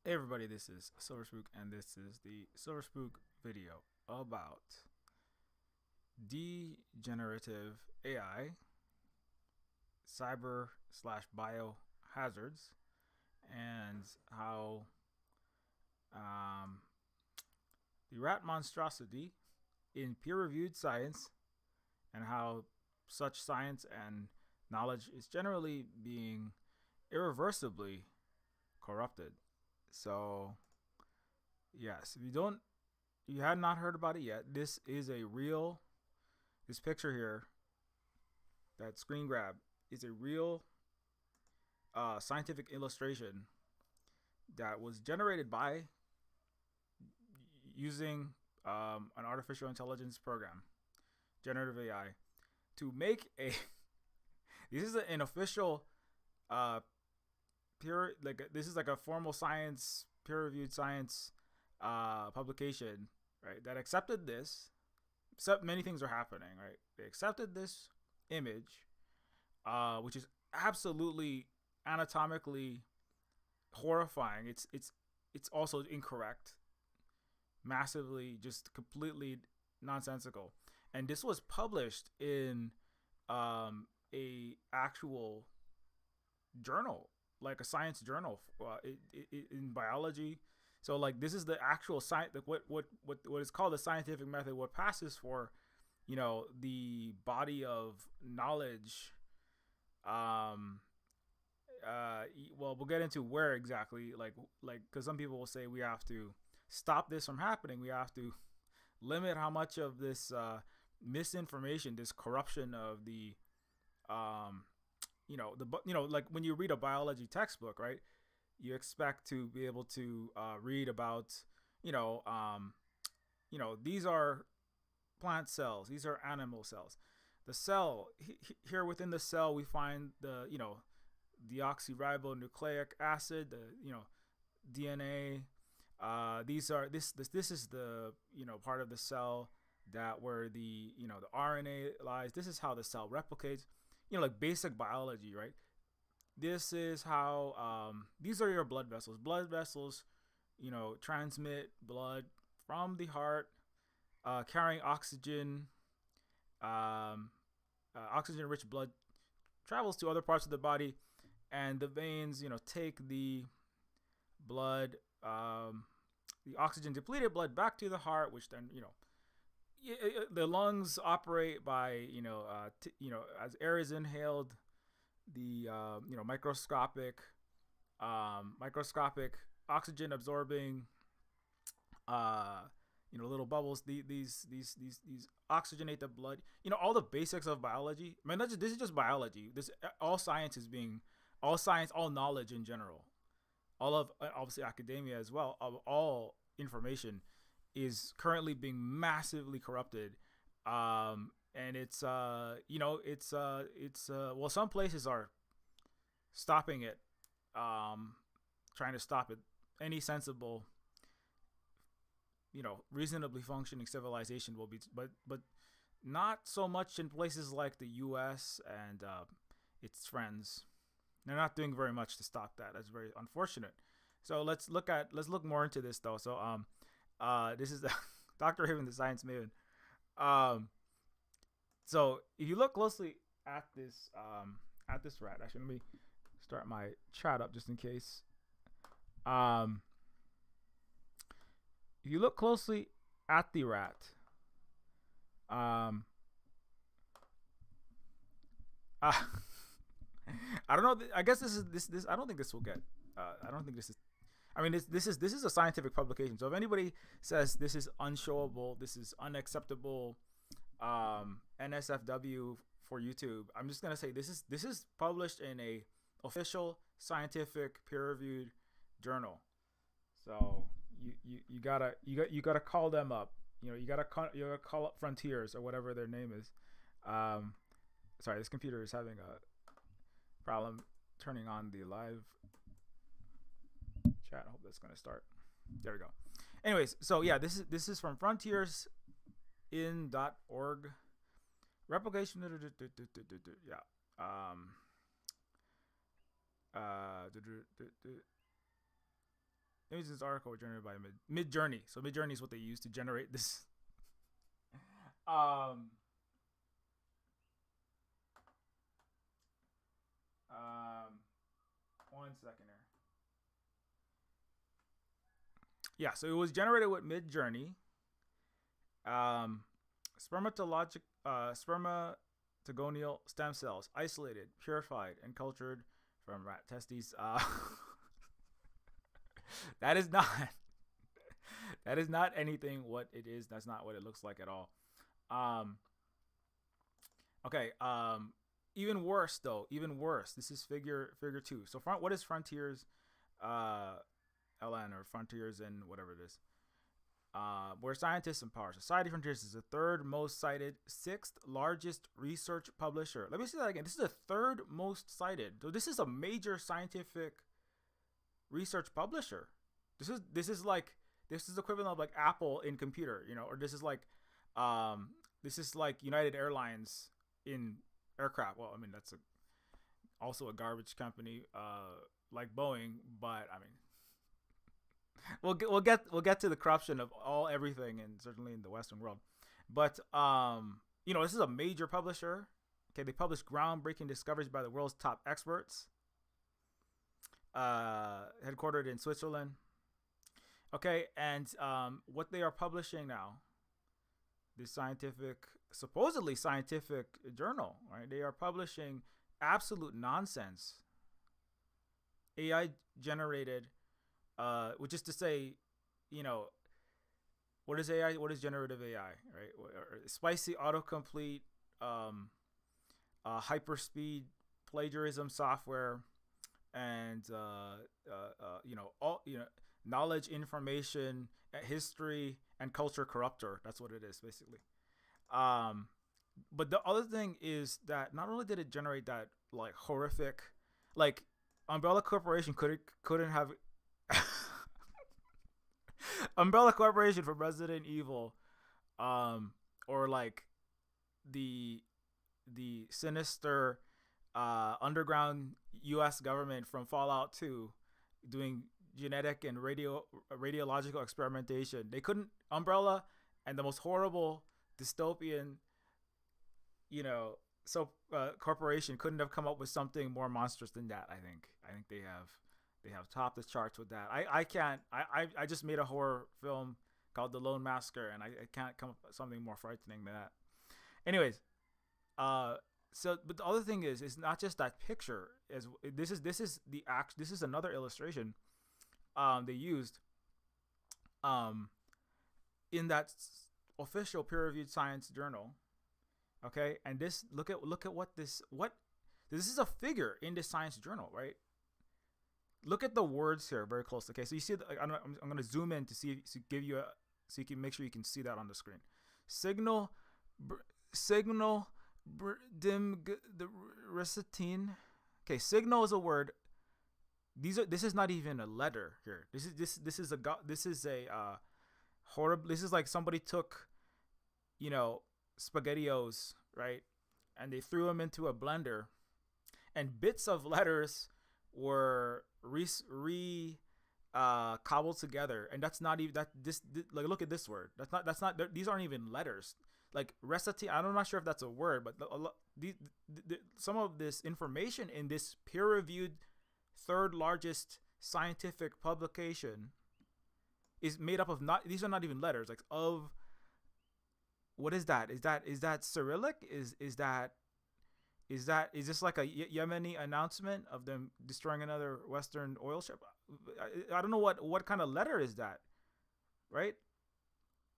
Hey everybody, this is Silverspook, and this is the Silverspook video about de-generative AI, cyber slash bio hazards, and how um, the rat monstrosity in peer-reviewed science, and how such science and knowledge is generally being irreversibly corrupted. So yes, if you had not heard about it yet, this is a real. This picture here, that screen grab, is a real scientific illustration that was generated by using an artificial intelligence program, generative AI, to make a. This is an official, this is like a formal science, peer-reviewed science publication, right? That accepted this. Except many things are happening, right? They accepted this image, which is absolutely anatomically horrifying. It's also incorrect, massively, just completely nonsensical. And this was published in a actual journal, like a science journal, in biology. So like this is the actual science, like what is called the scientific method, what passes for, the body of knowledge. Well, we'll get into where exactly, like because some people will say we have to stop this from happening. We have to limit how much of this misinformation, this corruption of the like when you read a biology textbook, right? You expect to be able to read about, these are plant cells, these are animal cells. The cell, here within the cell, we find the, deoxyribonucleic acid, the, DNA. This is the, part of the cell that where the, the RNA lies. This is how the cell replicates. Like basic biology, right? This is how these are your blood vessels. Blood vessels, transmit blood from the heart, carrying oxygen. Oxygen-rich blood travels to other parts of the body, and the veins, take the blood, the oxygen-depleted blood back to the heart, which then, the lungs operate by, as air is inhaled, the microscopic oxygen absorbing little bubbles, these oxygenate the blood, all the basics of biology. I mean, this is just biology. This all science is being, all knowledge in general, all of obviously academia as well, of all information is currently being massively corrupted. And it's well, some places are stopping it, trying to stop it. Any sensible, reasonably functioning civilization will be, but not so much in places like the U.S. and its friends. They're not doing very much to stop that. That's very unfortunate. So let's look more into this though. So this is Dr. Raven, the Science Maven. So if you look closely at this rat, actually, let me start my chat up just in case. If you look closely at the rat, I don't know. I guess this. I don't think this will get. I don't think this is. I mean, this is a scientific publication. So if anybody says this is unshowable, this is unacceptable, NSFW for YouTube, I'm just gonna say this is published in a official scientific peer-reviewed journal. So you gotta call them up. You gotta call up Frontiers or whatever their name is. Sorry, this computer is having a problem turning on the live chat. I hope that's gonna start. There we go. Anyways, so yeah, this is from frontiersin.org. Replication. Yeah. images in this article were generated by Mid-Journey. So Mid-Journey is what they use to generate this. Um, um, 1 second here. Yeah, so it was generated with Mid-Journey. Spermatogonial stem cells, isolated, purified, and cultured from rat testes. That is not anything what it is. That's not what it looks like at all. Okay. Even worse though. Even worse. This is figure 2. So what is Frontiers LN or Frontiers and whatever it is? Where scientists empower society. Frontiers is the third most cited, 6th largest research publisher. Let me say that again. This is the third most cited. So this is a major scientific research publisher. This is equivalent of like Apple in computer, or this is like United Airlines in aircraft. Well, I mean that's also a garbage company like Boeing, but I mean we'll get to the corruption of everything, and certainly in the Western world. But this is a major publisher. Okay, they publish groundbreaking discoveries by the world's top experts. Headquartered in Switzerland. Okay, and what they are publishing now, this supposedly scientific journal, right? They are publishing absolute nonsense. AI generated, which is to say, what is AI? What is generative AI, right? Spicy autocomplete, hyperspeed plagiarism software, and knowledge, information, history, and culture corruptor. That's what it is, basically. But the other thing is that not only did it generate that like horrific, like Umbrella Corporation couldn't have Umbrella Corporation from Resident Evil, or like the sinister underground U.S. government from Fallout 2 doing genetic and radiological experimentation. They couldn't. Umbrella and the most horrible dystopian, corporation couldn't have come up with something more monstrous than that. I think they have topped the charts with that. I just made a horror film called The Lone Massacre, and I can't come up with something more frightening than that. Anyways, but the other thing is, it's not just that picture. This is another illustration they used in that official peer-reviewed science journal. Okay, and look at what this is a figure in this science journal, right? Look at the words here very closely. Okay, so you see, I'm going to zoom in so you can make sure you can see that on the screen. Signal, the recitine. Okay, signal is a word. This is not even a letter here. This is horrible. This is like somebody took, SpaghettiOs, right, and they threw them into a blender, and bits of letters were cobbled together, and that's not even that. Like, look at this word. That's not. These aren't even letters. Like recitine. I'm not sure if that's a word, but some of this information in this peer-reviewed, third largest scientific publication is made up of these are not even letters. Like of. What is that? Is that Cyrillic? Is this like a Yemeni announcement of them destroying another Western oil ship? I don't know what kind of letter is that, right?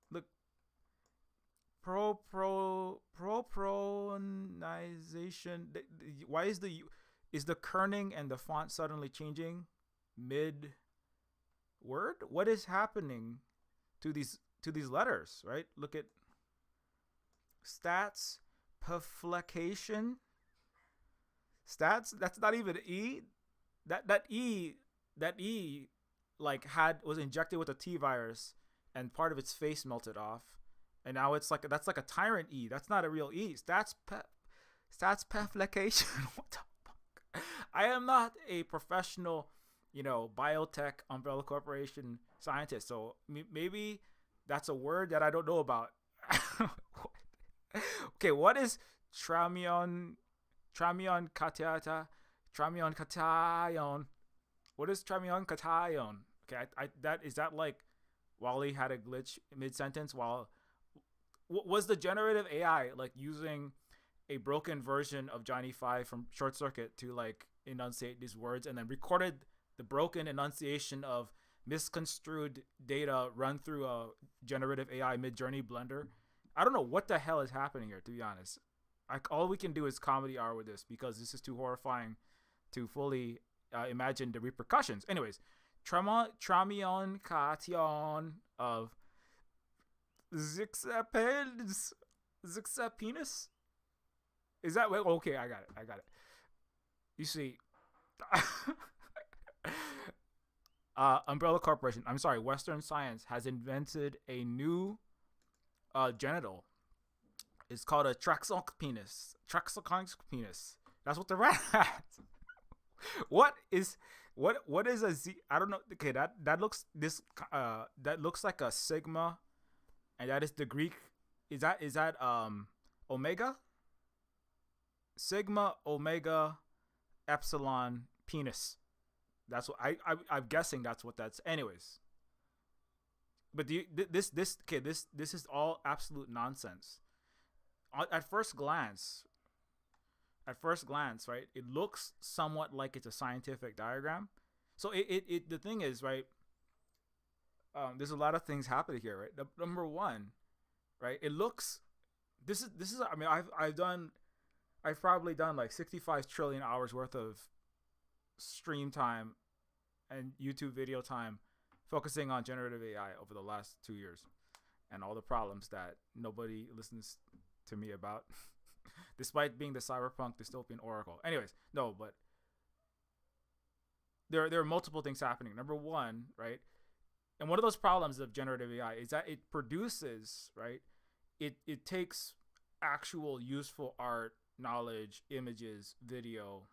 Look, propronunciation. Why is the kerning and the font suddenly changing mid word? What is happening to these letters, right? Look at stats, perflecation. Stats, that's not even E. That E like was injected with a T virus, and part of its face melted off, and now that's like a tyrant E. That's not a real E. Stats perflecation. What the fuck? I am not a professional biotech umbrella corporation scientist. So maybe that's a word that I don't know about. Okay, what is tramion tramion cation tramion cation? What is tramion cation? Okay, that is that like Wally had a glitch mid sentence while was the generative AI like using a broken version of Johnny Five from Short Circuit to like enunciate these words and then recorded the broken enunciation of misconstrued data run through a generative AI mid journey blender. I don't know what the hell is happening here, to be honest. All we can do is comedy hour with this because this is too horrifying to fully imagine the repercussions. Anyways, tramion cation of Zixapens Zixapenis. Is that okay? I got it. I got it. You see, Umbrella Corporation. I'm sorry, Western Science has invented a new genital. It's called a traxonc penis. Traxonc penis. That's what the rat has. What is a Z? I don't know. Okay, that looks that looks like a sigma, and that is the Greek. Is that omega? Sigma Omega Epsilon penis. That's what I'm guessing. That's what that's. Anyways, but this is all absolute nonsense. At first glance, right, it looks somewhat like it's a scientific diagram. So the thing is, right, there's a lot of things happening here, right? Number one, right, it looks. This is. I mean, I've probably done like 65 trillion hours worth of stream time and YouTube video time focusing on generative AI over the last 2 years and all the problems that nobody listens to me about despite being the cyberpunk dystopian oracle. Anyways, no, but there are multiple things happening. Number one, right, and one of those problems of generative AI is that it produces, right, it takes actual useful art, knowledge, images, video,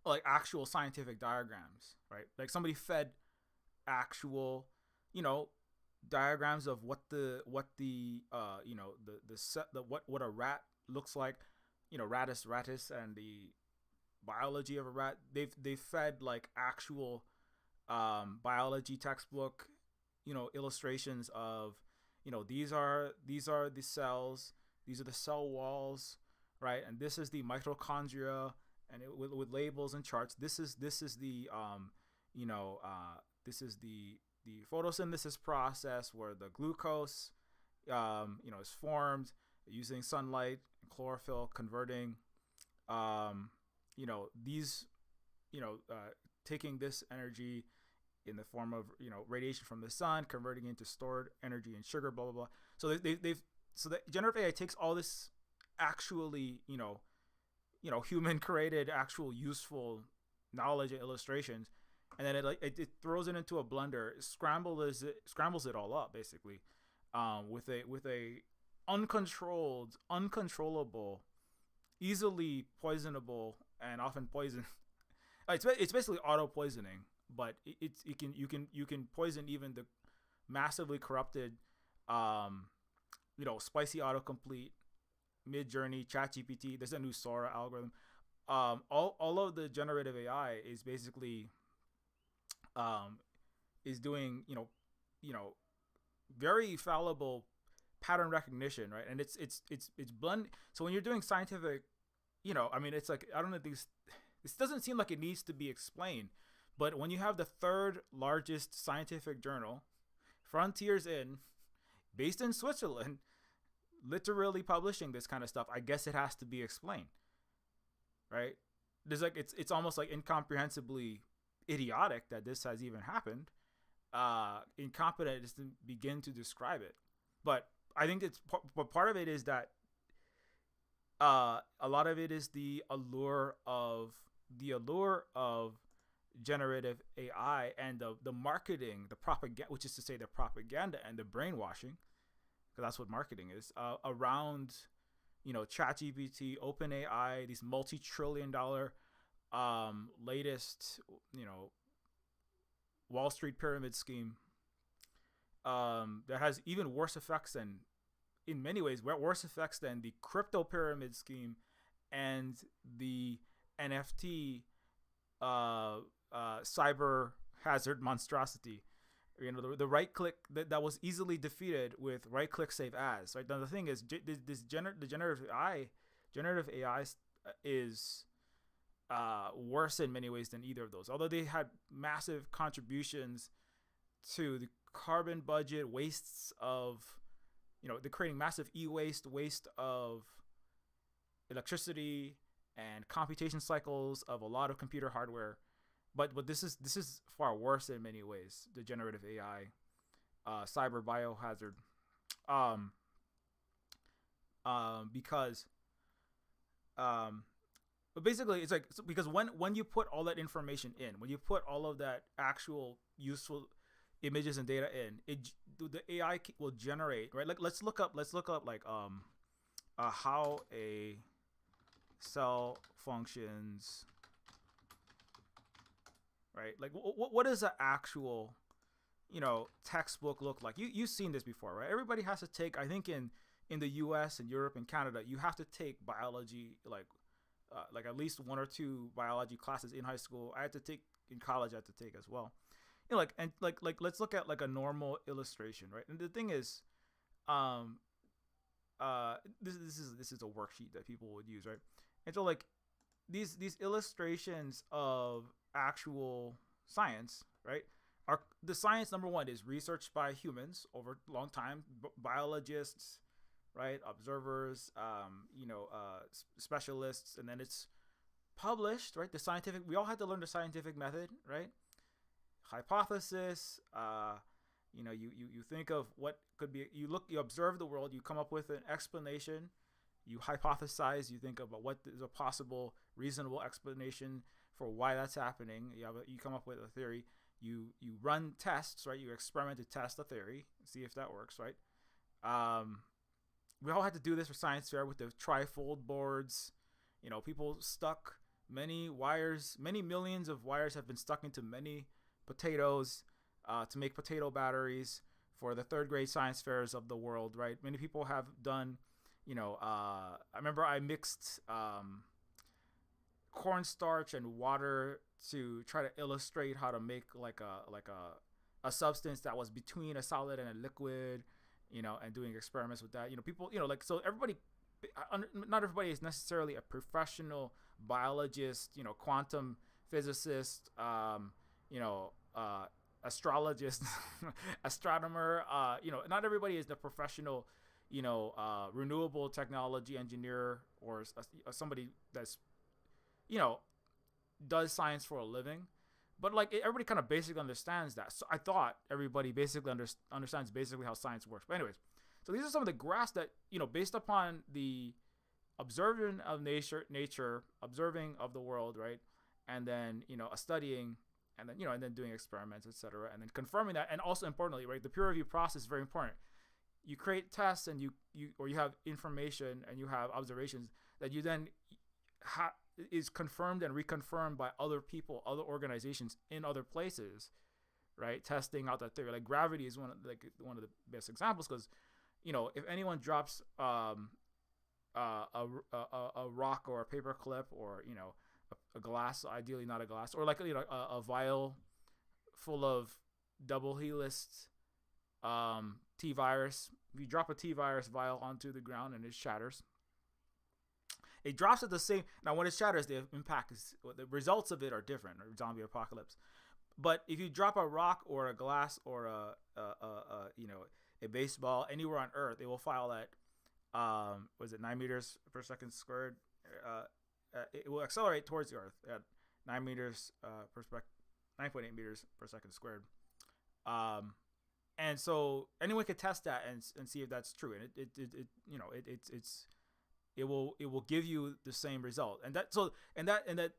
like actual scientific diagrams, right? Like somebody fed actual, diagrams of what a rat looks like, ratus and the biology of a rat. They've fed like actual biology textbook, illustrations of, these are the cells, these are the cell walls, right? And this is the mitochondria, and with labels and charts. This is the this is the photosynthesis process where the glucose, is formed using sunlight and chlorophyll, converting, these, taking this energy in the form of radiation from the sun, converting into stored energy and sugar, blah blah blah. So so the generative AI takes all this actually, human created, actual useful knowledge and illustrations, and then it throws it into a blender, scrambles it all up basically, with a uncontrollable, easily poisonable, and often poison. It's basically auto poisoning, but you can poison even the massively corrupted, spicy autocomplete, Mid-Journey, ChatGPT. There's a new Sora algorithm. All of the generative AI is basically is doing very fallible pattern recognition, right? And it's blend. So when you're doing scientific, it's like, I don't know, this doesn't seem like it needs to be explained, but when you have the third largest scientific journal, Frontiers based in Switzerland, literally publishing this kind of stuff, I guess it has to be explained, right? There's like it's almost like incomprehensibly idiotic that this has even happened. Incompetent is to begin to describe it, but I think but part of it is that a lot of it is the allure of generative AI and the marketing, the propaganda, which is to say the propaganda and the brainwashing, because that's what marketing is, around ChatGPT, OpenAI, these multi-trillion-dollar latest, Wall Street pyramid scheme, that has even worse effects than, in many ways, worse effects than the crypto pyramid scheme and the NFT cyber hazard monstrosity. The right click that was easily defeated with right click save as. Right now, the thing is, the generative AI is worse in many ways than either of those. Although they had massive contributions to the carbon budget, wastes of, they're creating massive waste of electricity and computation cycles of a lot of computer hardware. But this is far worse in many ways. The generative AI, cyber biohazard, because but basically it's like, because when you put all that information in, when you put all of that actual useful images and data in, the AI will generate, right? Like let's look up like how a cell functions, right? Like what does an actual textbook look like? You've seen this before, right? Everybody has to take, I think in the US and Europe and Canada, you have to take biology, like at least 1 or 2 biology classes in high school. I had to take in college. I had to take as well. Let's look at like a normal illustration, right? And the thing is, this is a worksheet that people would use, right? And so like these illustrations of actual science, right? Are the science, number one, is researched by humans over a long time, biologists, right? Observers, specialists, and then it's published, right? We all had to learn the scientific method, right? Hypothesis, you think of what could be, you observe the world, you come up with an explanation, you hypothesize, you think about what is a possible reasonable explanation for why that's happening. You come up with a theory, you run tests, right? You experiment to test the theory, see if that works, right? We all had to do this for science fair with the trifold boards. People stuck many millions of wires have been stuck into many potatoes to make potato batteries for the 3rd grade science fairs of the world, right? Many people have done, I remember I mixed cornstarch and water to try to illustrate how to make like a substance that was between a solid and a liquid, and doing experiments with that. People, so everybody, not everybody is necessarily a professional biologist, quantum physicist, astrologist, astronomer. Not everybody is the professional, renewable technology engineer, or somebody that's, does science for a living. But like everybody kind of basically understands that. So I thought everybody basically understands basically how science works. But anyways, so these are some of the graphs that, based upon the observing of nature, observing of the world, right? And then, studying, and then, and then doing experiments, etc. And then confirming that. And also importantly, right, the peer review process is very important. You create tests and you have information and you have observations that you then is confirmed and reconfirmed by other people, other organizations in other places, right? Testing out that theory. Like gravity is one of the best examples, because, if anyone drops a rock or a paper clip, or a glass, ideally not a glass, or like a vial full of double helix T virus. If you drop a T virus vial onto the ground and it shatters, it drops at the same. Now, when it shatters, the impact is, the results of it are different, or zombie apocalypse. But if you drop a rock or a glass or a baseball anywhere on Earth, it will file at 9 meters per second squared. It will accelerate towards the Earth at 9 meters 9.8 meters per second squared. And so anyone could test that and see if that's true, and it will give you the same result. And that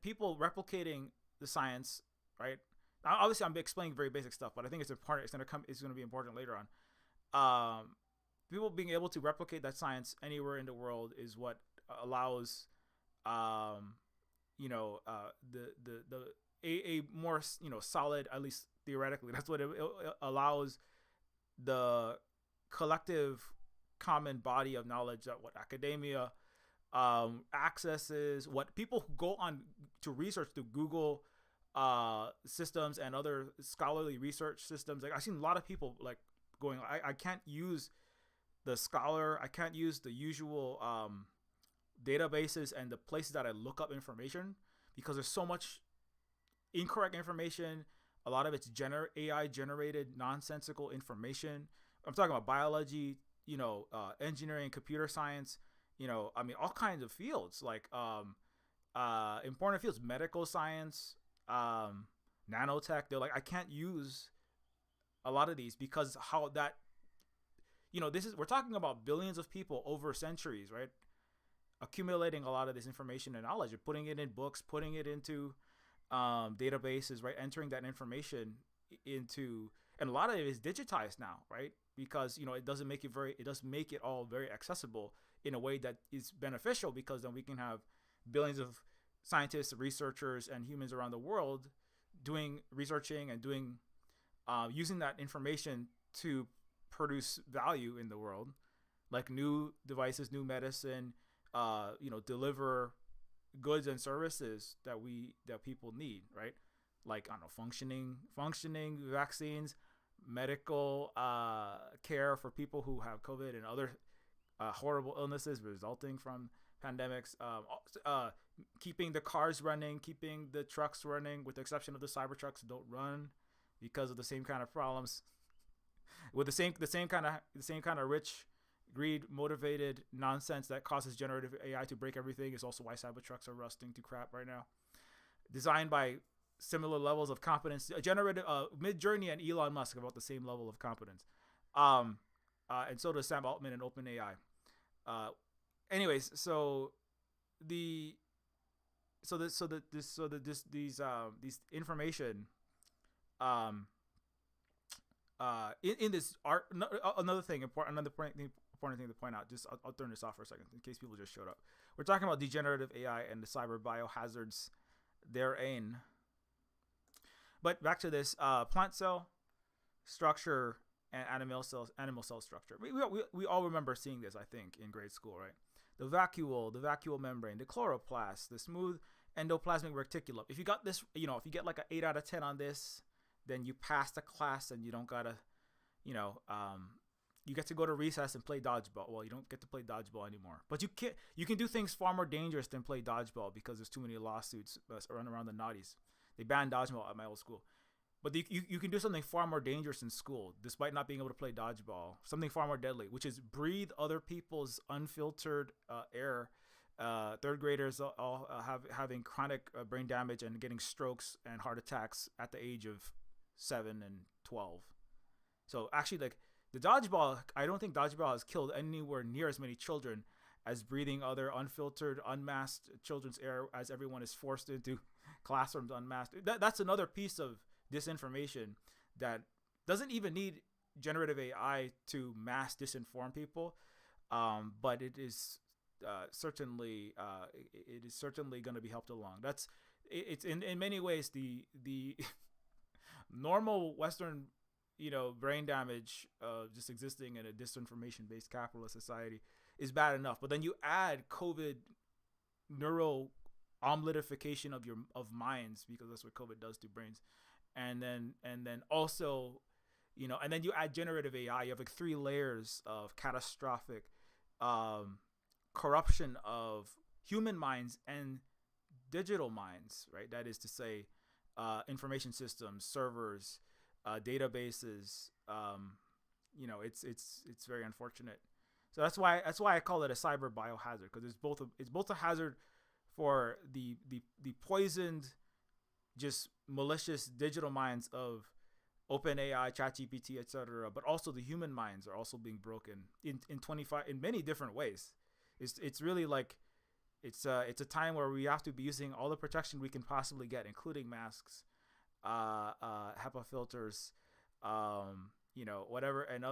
people replicating the science, right? Now, obviously, I'm explaining very basic stuff, but I think it's important. It's going to be important later on. People being able to replicate that science anywhere in the world is what allows, a more solid, at least theoretically, that's what it allows the collective common body of knowledge that what academia accesses, what people who go on to research through Google systems and other scholarly research systems. Like I've seen a lot of people like going, I can't use the Scholar, I can't use the usual databases and the places that I look up information because there's so much incorrect information. A lot of it's AI generated nonsensical information. I'm talking about biology, engineering, computer science, all kinds of fields, like important fields, medical science, nanotech. They're like, I can't use a lot of these because how that, we're talking about billions of people over centuries, right? Accumulating a lot of this information and knowledge and putting it in books, putting it into databases, right? Entering that information into, and a lot of it is digitized now, right? Because it does make it all very accessible in a way that is beneficial, because then we can have billions of scientists, researchers, and humans around the world researching and doing using that information to produce value in the world, like new devices, new medicine, deliver goods and services that people need, right? Like, I don't know, functioning vaccines, medical care for people who have COVID and other horrible illnesses resulting from pandemics, keeping the cars running, keeping the trucks running, with the exception of the cyber trucks don't run because of the same kind of problems with the same kind of rich, greed motivated nonsense that causes generative AI to break everything. Is also why Cybertrucks are rusting to crap right now. Designed by similar levels of competence, generative Midjourney and Elon Musk have about the same level of competence, and so does Sam Altman and OpenAI. Anyways, these information in this art. Another important thing to point out. Just I'll turn this off for a second in case people just showed up. We're talking about degenerative AI and the cyber biohazards therein. But back to this plant cell structure and animal cell structure. We all remember seeing this, I think, in grade school, right? The vacuole membrane, the chloroplast, the smooth endoplasmic reticulum. If you got this, if you get like an 8 out of 10 on this, then you pass the class and you don't gotta, you get to go to recess and play dodgeball. Well, you don't get to play dodgeball anymore, but you can do things far more dangerous than play dodgeball because there's too many lawsuits running around the naughties. They banned dodgeball at my old school. But you can do something far more dangerous in school, despite not being able to play dodgeball. Something far more deadly, which is breathe other people's unfiltered air. Third graders all having chronic brain damage and getting strokes and heart attacks at the age of 7 and 12. So actually, like the dodgeball, I don't think dodgeball has killed anywhere near as many children as breathing other unfiltered, unmasked children's air as everyone is forced into classrooms unmasked. That's another piece of disinformation that doesn't even need generative AI to mass disinform people, but it is certainly going to be helped along. It's in many ways the normal Western brain damage of just existing in a disinformation based capitalist society is bad enough, but then you add COVID neural omeletification of minds, because that's what COVID does to brains. And then also, and then you add generative AI. You have like 3 layers of catastrophic corruption of human minds and digital minds, right? That is to say, information systems, servers, databases. It's very unfortunate. So that's why I call it a cyber biohazard, because it's both a hazard for the poisoned, just malicious digital minds of OpenAI, ChatGPT, etc., but also the human minds are also being broken in many different ways. It's really like it's a time where we have to be using all the protection we can possibly get, including masks, HEPA filters, whatever, and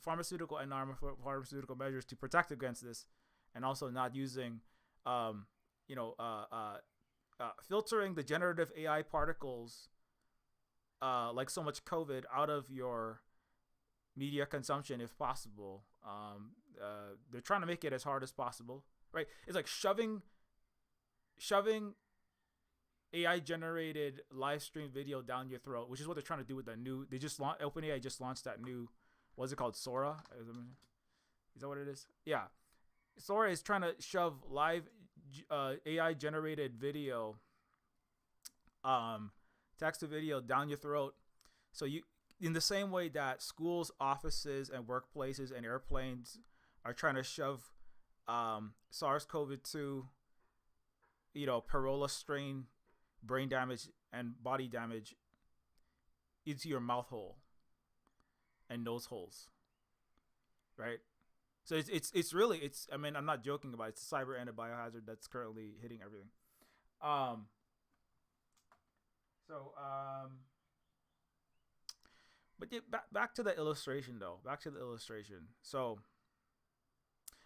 pharmaceutical and non-pharmaceutical measures to protect against this, and also not using filtering the generative AI particles, like so much COVID, out of your media consumption if possible. They're trying to make it as hard as possible, right? It's like shoving AI generated live stream video down your throat, which is what they're trying to do with that new. They just OpenAI just launched that new. What's it called? Sora. Is that what it is? Yeah, Sora is trying to shove live AI generated video, text to video down your throat. So you, in the same way that schools, offices, and workplaces and airplanes are trying to shove SARS-CoV-2, Parola strain brain damage and body damage into your mouth hole and nose holes, right? So it's really, I mean, I'm not joking about it. It's a cyber and a biohazard that's currently hitting everything. But yeah, back to the illustration though. Back to the illustration. So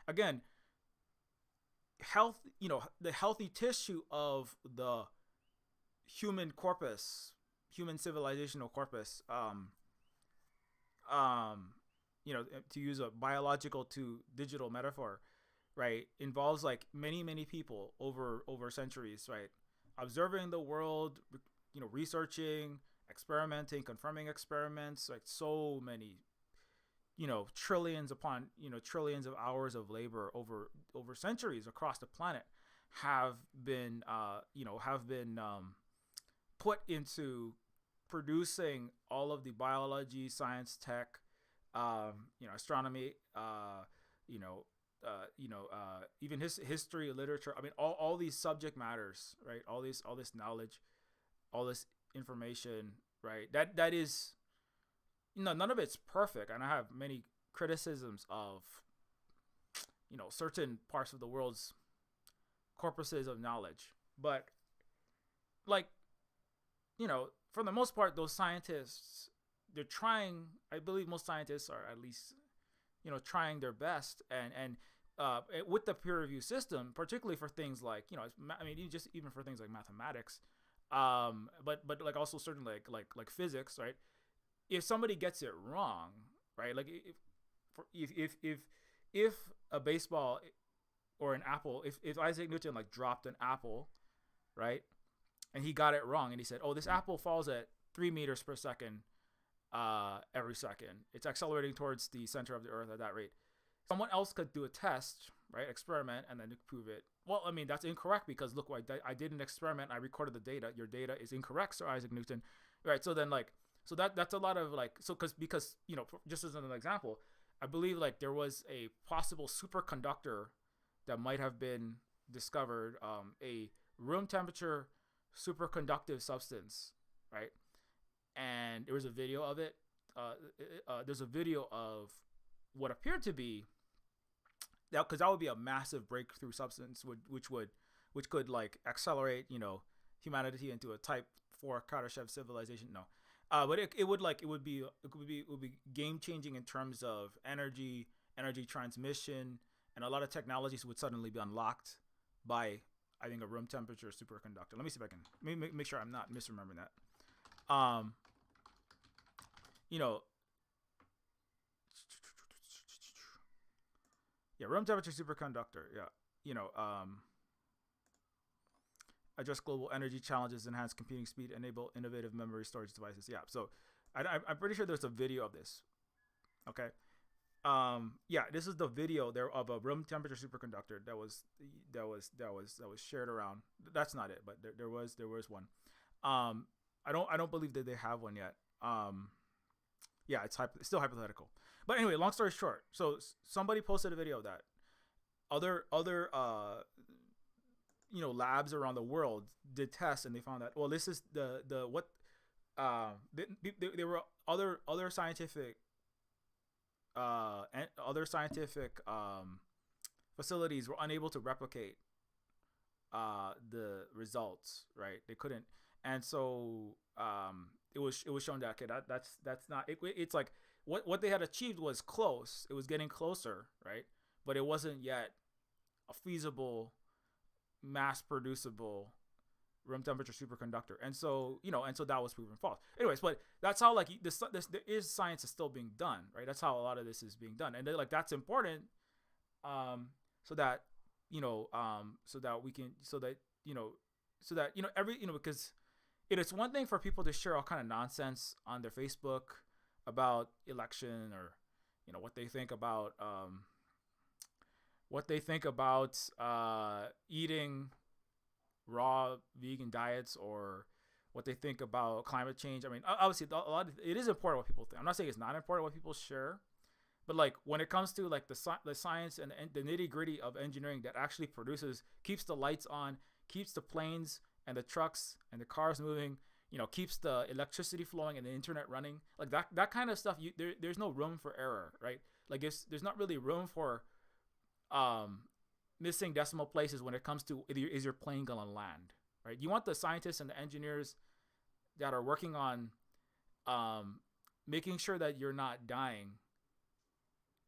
again, health, the healthy tissue of the human corpus, human civilizational corpus, to use a biological to digital metaphor, right, involves like many people over centuries, right, observing the world, researching, experimenting, confirming experiments, like so many, trillions upon trillions of hours of labor over centuries across the planet have been put into producing all of the biology, science, tech, astronomy, even history, literature. I mean, all these subject matters, right? All this knowledge, all this information, right? That is, none of it's perfect, and I have many criticisms of, certain parts of the world's corpuses of knowledge, but like, for the most part, those scientists, they're trying. I believe most scientists are at least, trying their best, and with the peer review system, particularly for things like, I mean, even for things like mathematics, but like also certain like physics, right? If somebody gets it wrong, right? Like if a baseball or an apple, if Isaac Newton like dropped an apple, right, and he got it wrong, and he said, "Oh, this apple falls at 3 meters per second every second. It's accelerating towards the center of the earth at that rate." Someone else could do a test, right, experiment, and then prove it. Well, I mean, that's incorrect because look, I did an experiment. I recorded the data. Your data is incorrect, Sir Isaac Newton. Right. So then, like, that's a lot of like, so because just as an example, I believe like there was a possible superconductor that might have been discovered, a room temperature superconductive substance, right? And there was a video of it. There's a video of what appeared to be that, because that would be a massive breakthrough substance, which could like accelerate humanity into a type 4 Kardashev civilization. No, but it would be game changing in terms of energy transmission, and a lot of technologies would suddenly be unlocked by, I think, a room temperature superconductor. Let me see if I can make sure I'm not misremembering that. Yeah, room temperature superconductor. Yeah, address global energy challenges, enhance computing speed, enable innovative memory storage devices. Yeah, so I'm pretty sure there's a video of this. Okay. Yeah, this is the video there of a room temperature superconductor that was shared around. That's not it, but there was one. I don't believe that they have one yet. Yeah, it's still hypothetical. But anyway, long story short, so somebody posted a video of that. Other labs around the world did tests, and they found that, well, this is there were other scientific facilities were unable to replicate the results, right? They couldn't, and so it was shown that, okay, that's not it, it's like what they had achieved was close. It was getting closer, right? But it wasn't yet a feasible, mass producible room temperature superconductor, and so that was proven false. Anyways, but that's how like there is science is still being done, right? That's how a lot of this is being done, and like that's important, so that so that we can every because it's one thing for people to share all kind of nonsense on their Facebook about election or what they think about eating raw vegan diets, or what they think about climate change. I mean, obviously, it is important what people think. I'm not saying it's not important what people share, but like when it comes to like the science and the nitty gritty of engineering that actually keeps the lights on, keeps the planes and the trucks and the cars moving, keeps the electricity flowing and the internet running, like that kind of stuff. There's no room for error, right? Like there's not really room for missing decimal places when it comes to is your plane gonna land, right? You want the scientists and the engineers that are working on making sure that you're not dying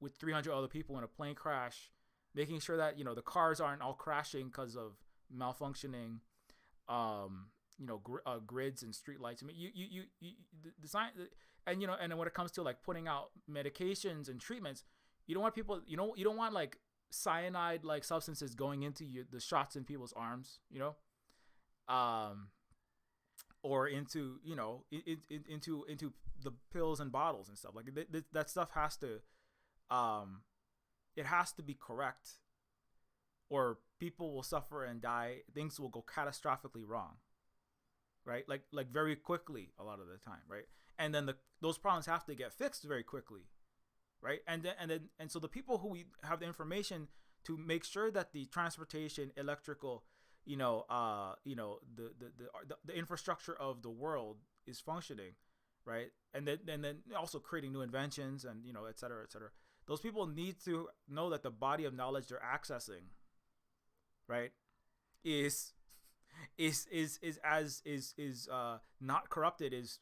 with 300 other people in a plane crash, making sure that the cars aren't all crashing because of malfunctioning grids and street lights. I mean, the science, and and then when it comes to like putting out medications and treatments, you don't want people, you don't want like cyanide like substances going into the shots in people's arms, or into into the pills and bottles and stuff. Like that stuff has to it has to be correct, or people will suffer and die. Things will go catastrophically wrong, right? Like very quickly a lot of the time, right? And then those problems have to get fixed very quickly, right? And so the people who we have the information to make sure that the transportation, electrical, the infrastructure of the world is functioning, right? And then also creating new inventions and et cetera, et cetera. Those people need to know that the body of knowledge they're accessing, right, is not corrupted, is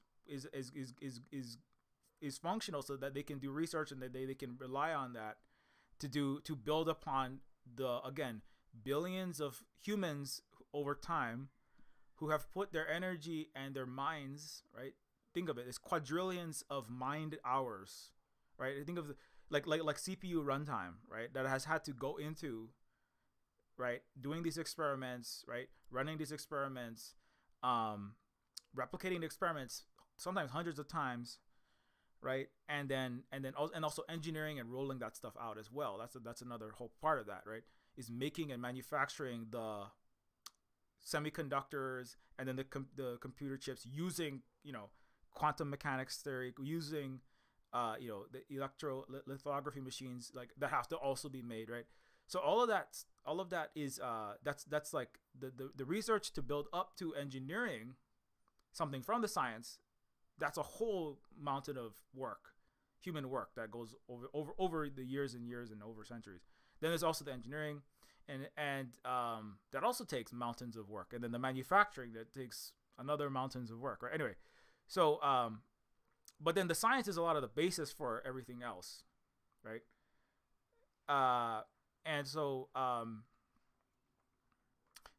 functional, so that they can do research and that they can rely on that to build upon the, again, billions of humans over time who have put their energy and their minds, right? Think of it as quadrillions of mind hours, right? Think of like CPU runtime, right? That has had to go into, right, doing these experiments, right, running these experiments, replicating the experiments sometimes hundreds of times, right, and also engineering and rolling that stuff out as well. That's another whole part of that, right? Is making and manufacturing the semiconductors and then the computer chips using quantum mechanics theory, using the electrolithography machines like that have to also be made, right? So all of that is that's like the research to build up to engineering something from the science. That's a whole mountain of work, human work, that goes over the years and years and over centuries. Then there's also the engineering, and that also takes mountains of work, and then the manufacturing that takes another mountains of work, right? Anyway, so but then the science is a lot of the basis for everything else, right? And so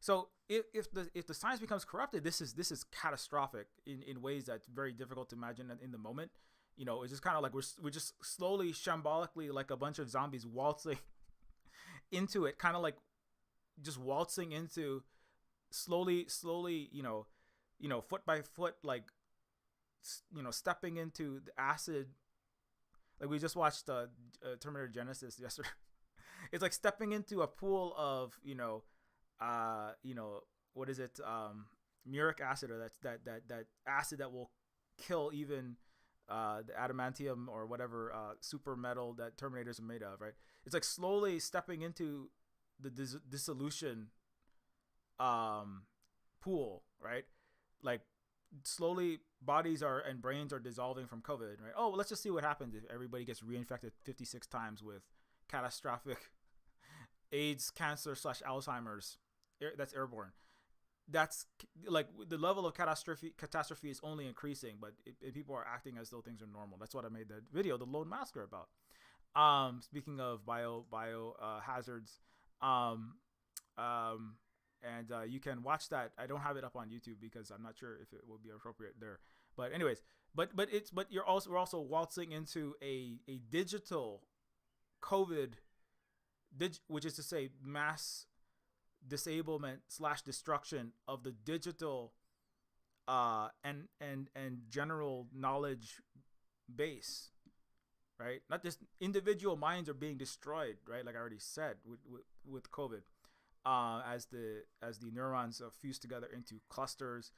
so if the science becomes corrupted, this is catastrophic in ways that's very difficult to imagine in the moment. It's just kind of like we're just slowly, shambolically, like a bunch of zombies waltzing into it, kind of like just waltzing into slowly, foot by foot, like stepping into the acid. Like we just watched Terminator Genesis yesterday. It's like stepping into a pool of what is it, muric acid, or that acid that will kill even the adamantium or whatever super metal that Terminators are made of, right? It's like slowly stepping into the dissolution pool, right? Like slowly bodies and brains are dissolving from COVID, right? Oh, well, let's just see what happens if everybody gets reinfected 56 times with catastrophic AIDS, cancer / Alzheimer's. That's airborne. That's like the level of catastrophe is only increasing, but people are acting as though things are normal. That's what I made the video, the Lone Masker, about. Speaking of bio hazards, and you can watch that. I don't have it up on YouTube because I'm not sure if it will be appropriate there. But anyways, but we're also waltzing into a digital COVID, which is to say mass disablement / destruction of the digital and general knowledge base, right? Not just individual minds are being destroyed, right? Like I already said with COVID, as the neurons fuse together into clusters,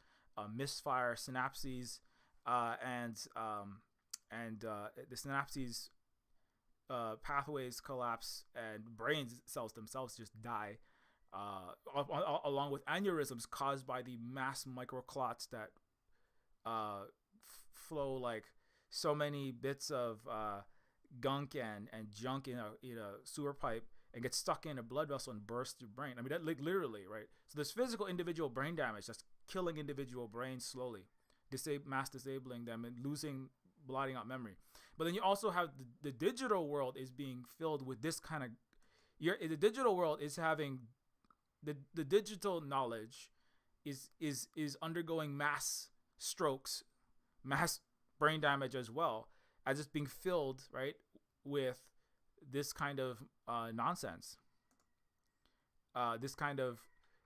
misfire synapses, and the synapses pathways collapse and brain cells themselves just die, along with aneurysms caused by the mass microclots that flow like so many bits of gunk and junk in a sewer pipe and get stuck in a blood vessel and burst your brain. I mean, that literally, right? So there's physical individual brain damage that's killing individual brains slowly, mass disabling them and blotting out memory. But then you also have the digital world is being filled with this kind of, the digital world is having the digital knowledge is undergoing mass strokes, mass brain damage as well, as it's being filled, right, with this kind of nonsense.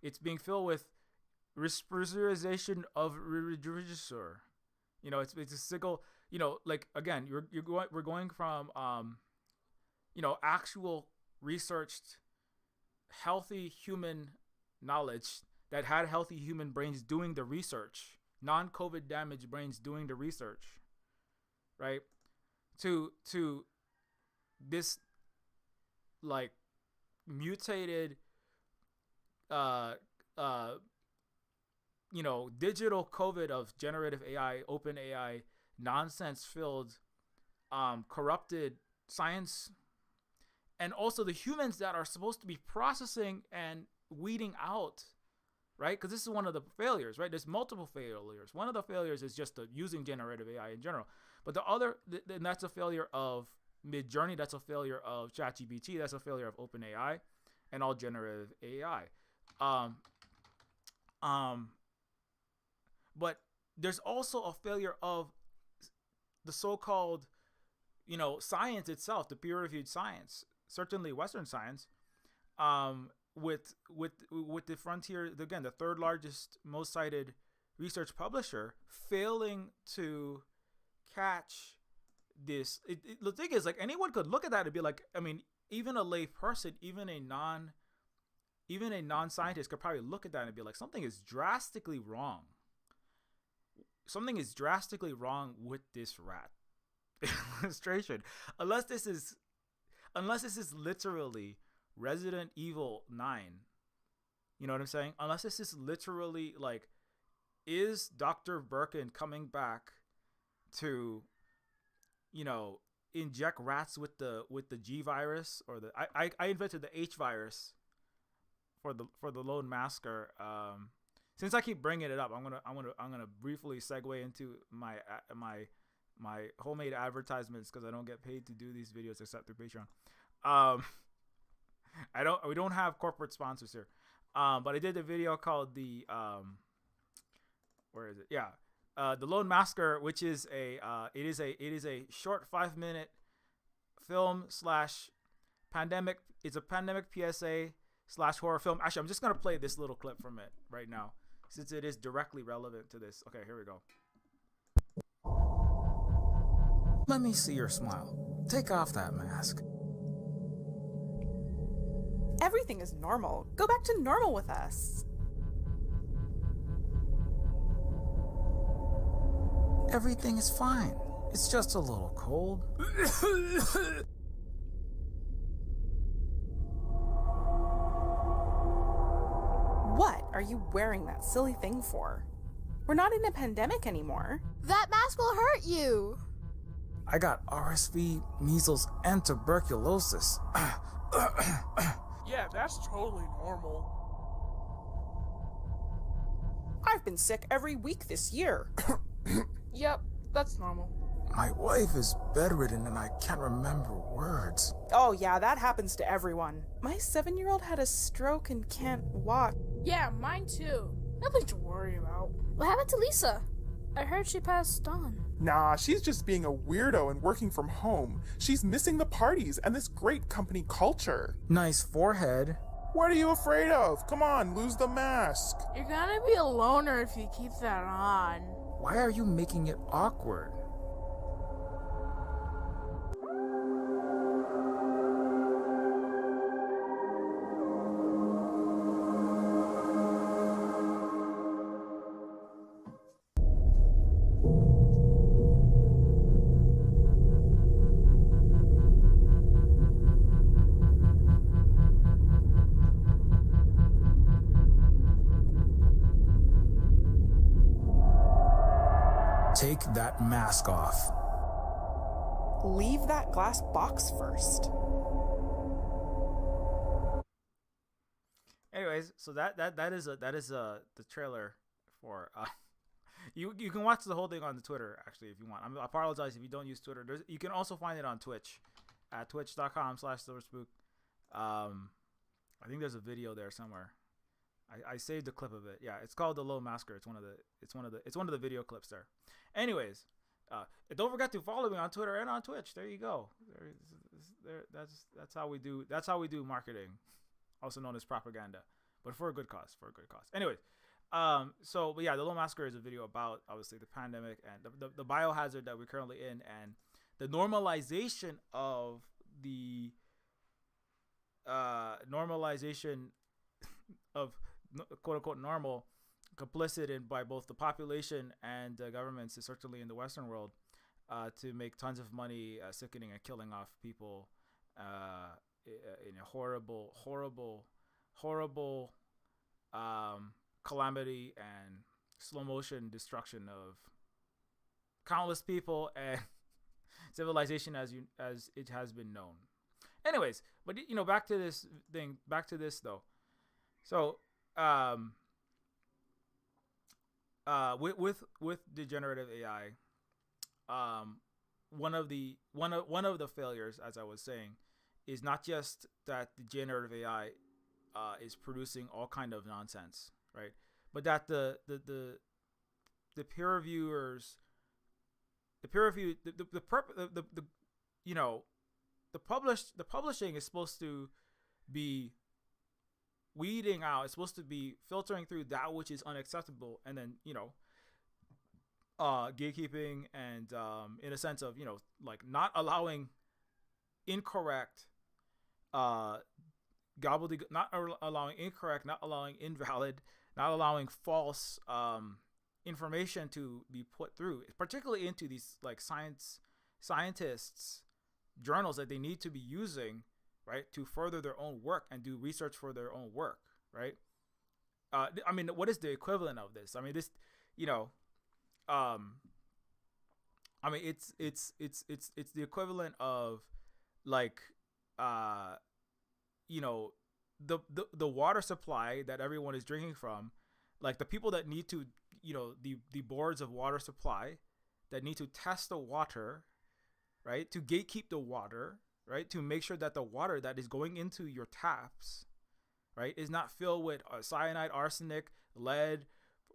It's being filled with repressurization of register. It's a sickle. Like again, we're going from actual researched healthy human knowledge that had healthy human brains doing the research, non-COVID damaged brains doing the research, right? To this like mutated digital COVID of generative AI, open AI, nonsense filled, corrupted science, and also the humans that are supposed to be processing and weeding out, right? Because this is one of the failures, right? There's multiple failures. One of the failures is just using generative AI in general, but the other, and that's a failure of Midjourney. That's a failure of ChatGPT. That's a failure of OpenAI and all generative AI. But there's also a failure of the so-called, science itself, the peer-reviewed science, certainly Western science, with the Frontier, again, the third largest, most cited research publisher, failing to catch this. The thing is, like, anyone could look at that and be like, I mean, even a lay person, even a non-scientist could probably look at that and be like, something is drastically wrong. Something is drastically wrong with this rat illustration. Unless this is literally Resident Evil 9. You know what I'm saying? Unless this is literally like, is Dr. Birkin coming back to, inject rats with the G virus, or I invented the H virus for the lone masker. Since I keep bringing it up, I'm gonna briefly segue into my homemade advertisements, because I don't get paid to do these videos except through Patreon. We don't have corporate sponsors here, but I did a video called the where is it? Yeah, the Lone Masker, which is a short 5-minute film / pandemic. It's a pandemic PSA / horror film. Actually, I'm just gonna play this little clip from it right now, since it is directly relevant to this. Okay, here we go. Let me see your smile. Take off that mask. Everything is normal. Go back to normal with us. Everything is fine. It's just a little cold. What are you wearing that silly thing for? We're not in a pandemic anymore. That mask will hurt you. I got RSV, measles, and tuberculosis. Yeah, that's totally normal. I've been sick every week this year. Yep, that's normal. My wife is bedridden and I can't remember words. Oh yeah, that happens to everyone. My 7-year-old had a stroke and can't walk. Yeah, mine too. Nothing to worry about. What happened to Lisa? I heard she passed on. Nah, she's just being a weirdo and working from home. She's missing the parties and this great company culture. Nice forehead. What are you afraid of? Come on, lose the mask. You're gonna be a loner if you keep that on. Why are you making it awkward? Take that mask off. Leave that glass box first. Anyways, so that is the trailer for you can watch the whole thing on the Twitter actually if you want. I apologize if you don't use Twitter. You can also find it on Twitch at twitch.com/silverspook. I think there's a video there somewhere. I saved a clip of it. Yeah, it's called The Low Masker. It's one of the video clips there. Anyways, don't forget to follow me on Twitter and on Twitch. There you go. That's how we do marketing, also known as propaganda, but for a good cause. Anyways, but yeah, The Low Masker is a video about obviously the pandemic and the biohazard that we're currently in and the normalization of the quote unquote normal, complicit in by both the population and governments, certainly in the Western world, to make tons of money sickening and killing off people in a horrible calamity and slow motion destruction of countless people and civilization as it has been known. Anyways, but back to this though. So with De-Generative AI, one of the failures, as I was saying, is not just that the generative AI is producing all kind of nonsense, right? But that the peer reviewers, the publishing is supposed to be weeding out, it's supposed to be filtering through that which is unacceptable, and then gatekeeping and in a sense of like not allowing incorrect gobbledygook, not allowing incorrect, not allowing invalid, not allowing false information to be put through, particularly into these like scientists journals that they need to be using, right, to further their own work and do research for their own work, right? I mean, what is the equivalent of this? I mean, this, I mean, it's the equivalent of like, the water supply that everyone is drinking from, like the people that need to, the boards of water supply that need to test the water, right, to gatekeep the water, right, to make sure that the water that is going into your taps, right, is not filled with cyanide, arsenic, lead,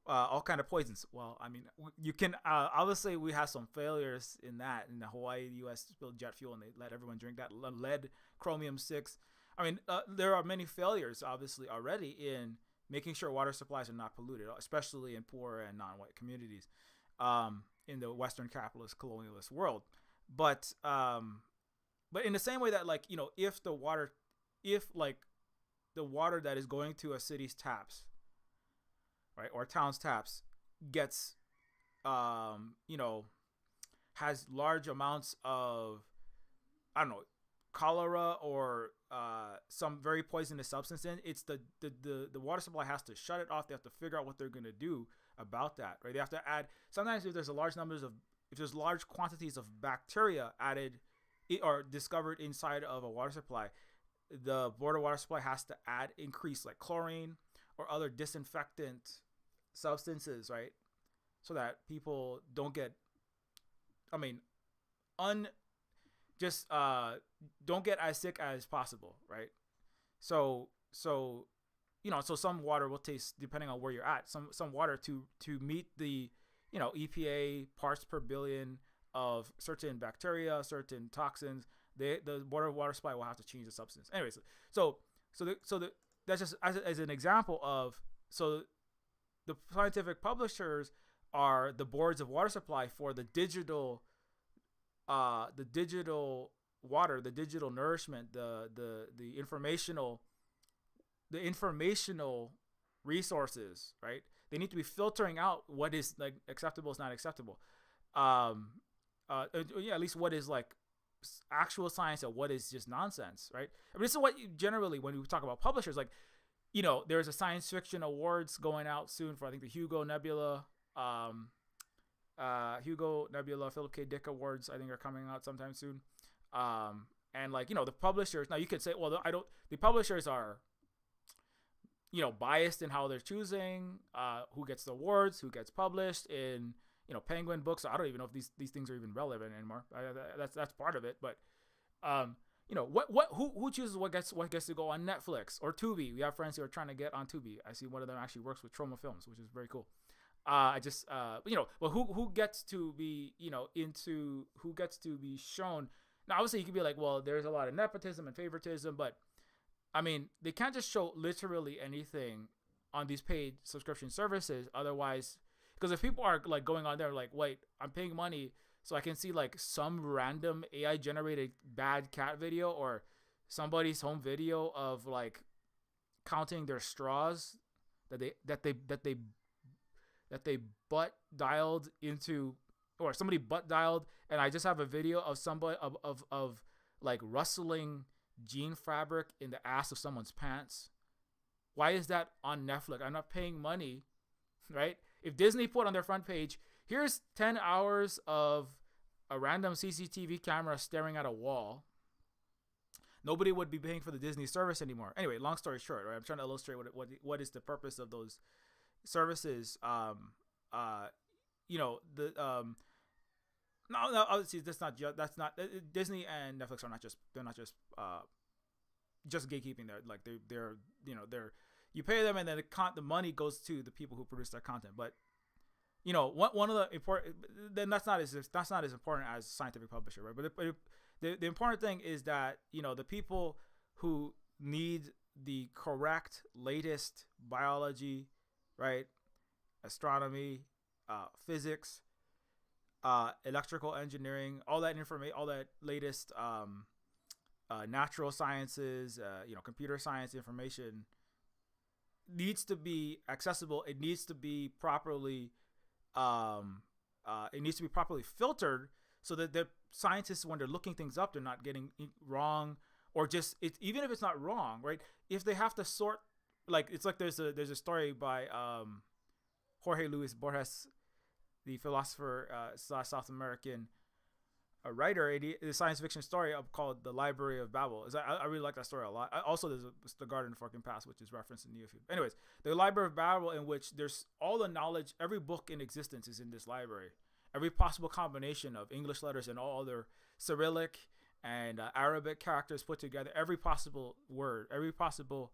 all kind of poisons. Well, I mean, you can obviously we have some failures in that. In the Hawaii, the U.S. spilled jet fuel and they let everyone drink that lead, chromium-6. I mean, there are many failures obviously already in making sure water supplies are not polluted, especially in poor and non-white communities in the Western capitalist colonialist world. But in the same way that, like, if the water that is going to a city's taps, right, or town's taps gets, has large amounts of, I don't know, cholera or some very poisonous substance in, it's the water supply has to shut it off. They have to figure out what they're going to do about that, right? They have to add, sometimes if there's large quantities of bacteria added or discovered inside of a water supply, the board of water supply has to increase like chlorine or other disinfectant substances, right? So that people don't get, I mean, don't get as sick as possible, right? So so some water will taste, depending on where you're at, some water to meet the, EPA parts per billion of certain bacteria, certain toxins, the water supply will have to change the substance. Anyways, that's just as an example of, so the scientific publishers are the boards of water supply for the digital water, the digital nourishment, the informational resources, right? They need to be filtering out what is like acceptable is not acceptable. At least what is like actual science and what is just nonsense, right? I mean, this is what generally when we talk about publishers, like, there's a science fiction awards going out soon for, I think, the Hugo Nebula, Philip K. Dick Awards, I think, are coming out sometime soon. And like, the publishers, now you could say, well, the publishers are, biased in how they're choosing, who gets the awards, who gets published in, Penguin Books. I don't even know if these things are even relevant anymore. That's part of it. But, who chooses what gets to go on Netflix or Tubi? We have friends who are trying to get on Tubi. I see one of them actually works with Troma Films, which is very cool. Who gets to be, who gets to be shown. Now, obviously you could be like, well, there's a lot of nepotism and favoritism, but I mean, they can't just show literally anything on these paid subscription services. Otherwise, because if people are like going on there like, wait, I'm paying money so I can see like some random AI generated bad cat video or somebody's home video of like counting their straws that they butt dialed into, or somebody butt dialed, and I just have a video of somebody of like rustling jean fabric in the ass of someone's pants. Why is that on Netflix? I'm not paying money, right? If Disney put on their front page, here's 10 hours of a random CCTV camera staring at a wall, nobody would be paying for the Disney service anymore. Anyway, long story short, right? I'm trying to illustrate what is the purpose of those services. No, obviously that's not Disney and Netflix are not just gatekeeping. They're you pay them and then the money goes to the people who produce that content. But one of the important, then that's not as important as scientific publisher, right? But the important thing is that the people who need the correct latest biology, right, astronomy, physics, electrical engineering, all that information, all that latest natural sciences, computer science information needs to be accessible. It needs to be properly filtered so that the scientists, when they're looking things up, they're not getting wrong, or just even if it's not wrong, right? If they have to sort, like, it's like there's a story by Jorge Luis Borges, the philosopher / South American writer, the science fiction story called The Library of Babel. I really like that story a lot. Also, there's The Garden of Forking Paths, which is referenced in Neofeud. Anyways, The Library of Babel, in which there's all the knowledge, every book in existence is in this library. Every possible combination of English letters and all other Cyrillic and Arabic characters put together, every possible word, every possible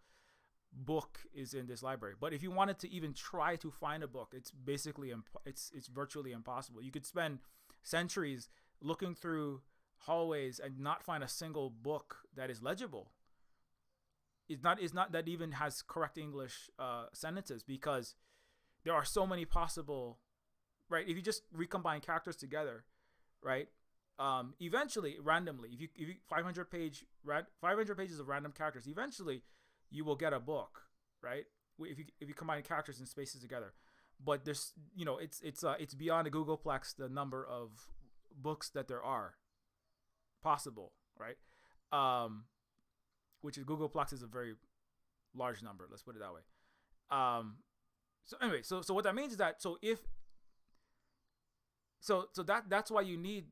book is in this library. But if you wanted to even try to find a book, it's basically it's virtually impossible. You could spend centuries looking through hallways and not find a single book that is legible. It's not that even has correct English sentences, because there are so many possible, right? If you just recombine characters together, right? Eventually, randomly, if you 500 pages of random characters, eventually you will get a book, right? If you combine characters and spaces together. But there's, it's beyond a Googleplex the number of books that there are possible, right? Which is, Googleplex is a very large number, let's put it that way. So anyway, so what that means is that that's why you need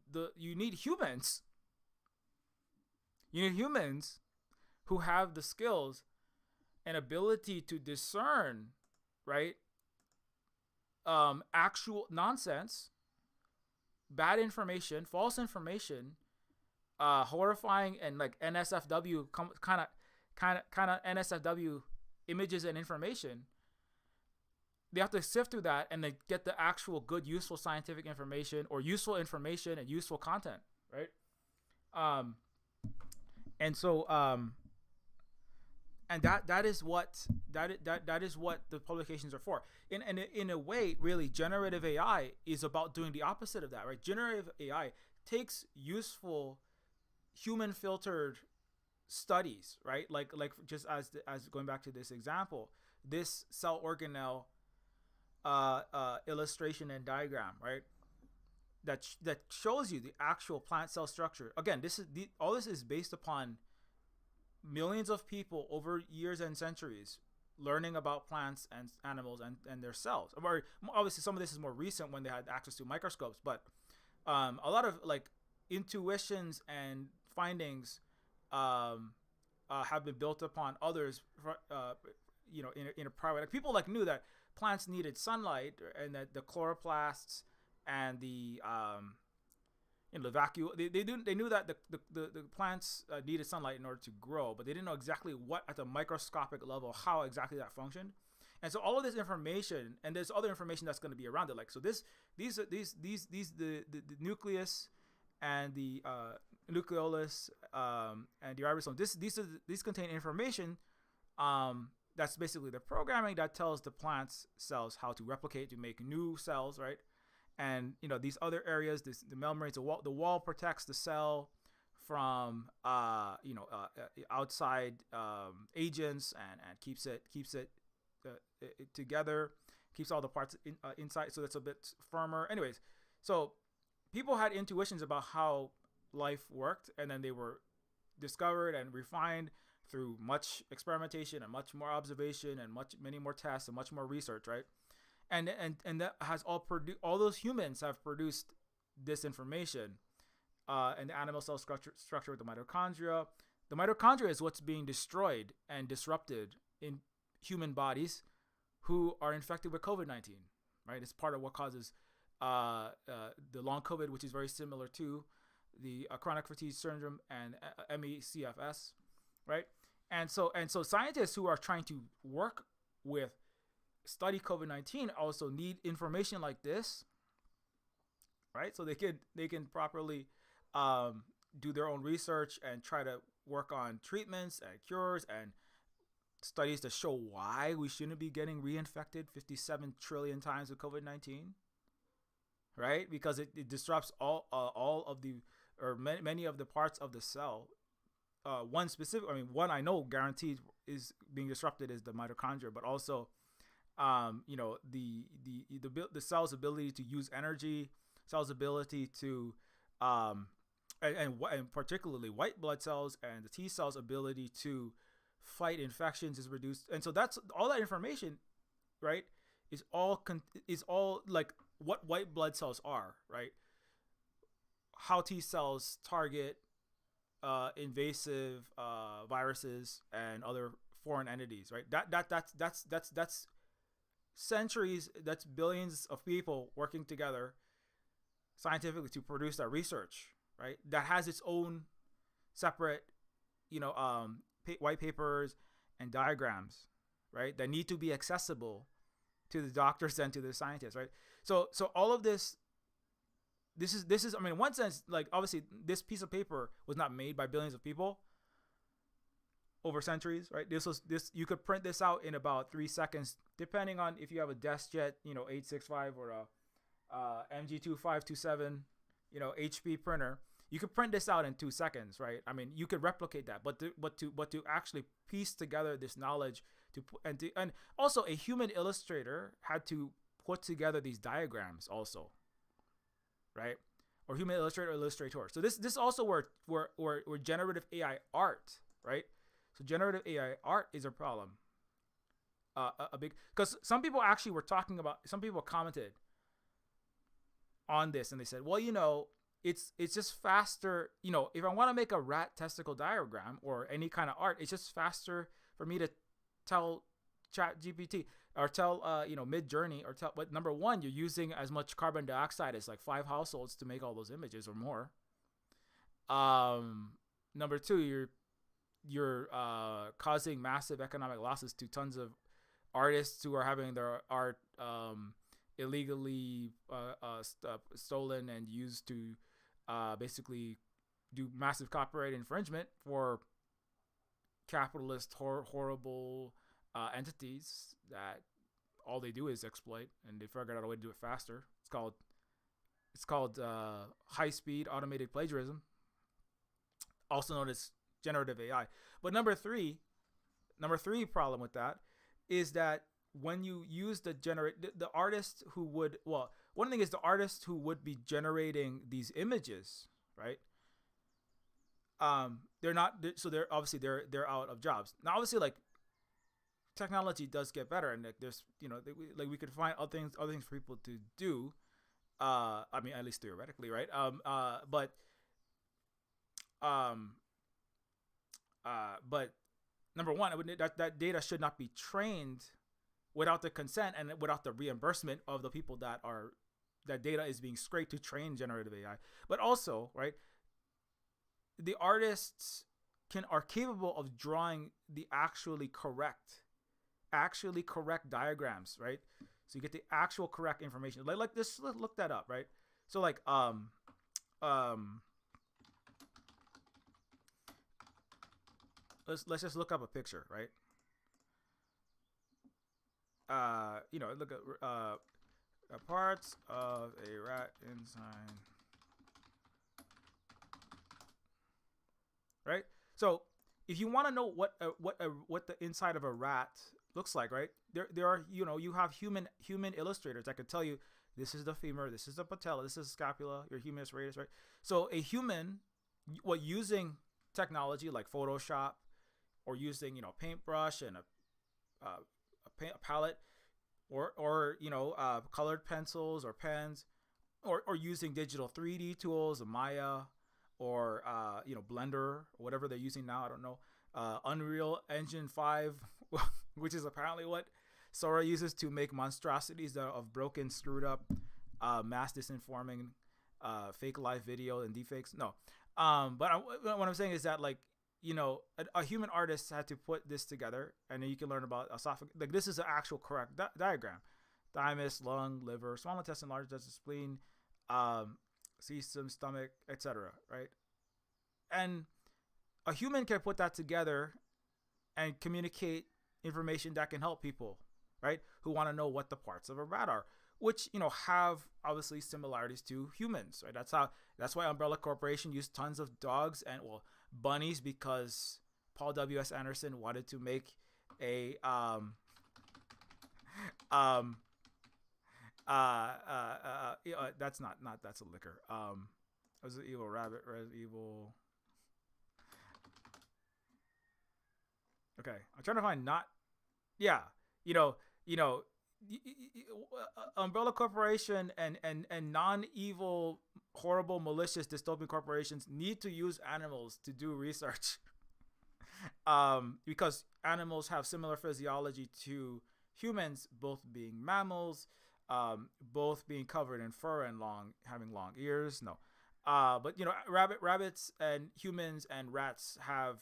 humans. You need humans who have the skills and ability to discern, right? Actual nonsense, bad information, false information, horrifying and like NSFW kind of NSFW images and information, they have to sift through that and then get the actual good, useful scientific information or useful information and useful content, right? And so and that is what the publications are for. In a way, really, generative AI is about doing the opposite of that, right? Generative AI takes useful human filtered studies, right? Like just as going back to this example, this cell organelle illustration and diagram, right? That shows you the actual plant cell structure. Again, all this is based upon millions of people over years and centuries learning about plants and animals and their cells. Or obviously, some of this is more recent when they had access to microscopes, but a lot of like intuitions and findings have been built upon others. In a private, like people like knew that plants needed sunlight and that the chloroplasts and the the vacuole, they knew that the plants needed sunlight in order to grow, but they didn't know exactly what at the microscopic level, how exactly that functioned. And so all of this information, and there's other information that's going to be around it, like so these the nucleus and the nucleolus and the ribosome, these contain information that's basically the programming that tells the plant's cells how to replicate to make new cells, right? And these other areas, the membranes, the wall protects the cell from outside agents and keeps it together, keeps all the parts inside, so that's a bit firmer. Anyways, so people had intuitions about how life worked, and then they were discovered and refined through much experimentation and much more observation and many more tests and much more research, right? And that has all those humans have produced this information, and the animal cell structure with the mitochondria. The mitochondria is what's being destroyed and disrupted in human bodies who are infected with COVID-19, right? It's part of what causes the long COVID, which is very similar to the chronic fatigue syndrome and ME/CFS, right? And so scientists who are trying to work with study COVID-19 also need information like this, right? So they can properly do their own research and try to work on treatments and cures and studies to show why we shouldn't be getting reinfected 57 trillion times with COVID-19, right? Because it disrupts all of the, or many of the parts of the cell. One I know guaranteed is being disrupted is the mitochondria, but also the cell's ability to use energy, cell's ability to and particularly white blood cells and the T cells' ability to fight infections is reduced. And so that's all that information, right, is all like what white blood cells are, right? How T cells target invasive viruses and other foreign entities, right? That's centuries, that's billions of people working together scientifically to produce that research, right? That has its own separate, white papers and diagrams, right? That need to be accessible to the doctors and to the scientists, right? So all of this is, I mean, in one sense, like obviously this piece of paper was not made by billions of people over centuries, right? This you could print this out in about 3 seconds, depending on if you have a DeskJet, 865 or a MG2527, HP printer. You could print this out in 2 seconds, right? I mean, you could replicate that, but to actually piece together this knowledge and also a human illustrator had to put together these diagrams also, right? Or human illustrator or illustrator. So this also where generative AI art, right? So generative AI art is a problem. A big, because some people actually were talking about, some people commented on this and they said, well, it's just faster, if I want to make a rat testicle diagram or any kind of art, it's just faster for me to tell ChatGPT or tell Midjourney or tell, but number one, you're using as much carbon dioxide as like 5 households to make all those images or more. Number two, you're causing massive economic losses to tons of artists who are having their art illegally stolen and used to basically do massive copyright infringement for capitalist horrible entities that all they do is exploit, and they figured out a way to do it faster. It's called high speed automated plagiarism, also known as generative AI. But number three problem with that is that when you use the artist who would, well, one thing is the artist who would be generating these images, right? They're not, so they're obviously they're out of jobs now. Obviously, like, technology does get better, and like there's, you know, like we could find other things for people to do. I mean, at least theoretically, right? But number one, that data should not be trained without the consent and without the reimbursement of the people that data is being scraped to train generative AI. But also, right, the artists are capable of drawing the actually correct diagrams, right? So you get the actual correct information. Like this, let's look that up, right? So like let's just look up a picture, right? You know, look at parts of a rat inside, right? So if you want to know what the inside of a rat looks like, right? There are, you know, you have human illustrators that could tell you this is the femur, this is the patella, this is the scapula, your humerus radius, right? So a human, using technology like Photoshop, or using, you know, paintbrush and a palette, or you know, colored pencils or pens, or using digital 3D tools, Maya, or you know, Blender, or whatever they're using now, I don't know, Unreal Engine 5, which is apparently what Sora uses to make monstrosities of broken, screwed up, mass disinforming, fake live video and deepfakes. No, but what I'm saying is that, like, you know, a human artist had to put this together, and then you can learn about esophagus. Like, this is the actual correct diagram: thymus, lung, liver, small intestine, large intestine, spleen, cecum, stomach, etc. Right? And a human can put that together and communicate information that can help people, right, who want to know what the parts of a rat are, which, you know, have obviously similarities to humans, right? That's why Umbrella Corporation used tons of dogs and, well, bunnies, because Paul W.S. Anderson wanted to make a that's that's a liquor. Was it Evil Rabbit, Red Evil? Okay, I'm trying to find Umbrella Corporation and non-evil, horrible, malicious, dystopian corporations need to use animals to do research, because animals have similar physiology to humans, both being mammals, both being covered in fur and having long ears. No, but you know, rabbits and humans and rats have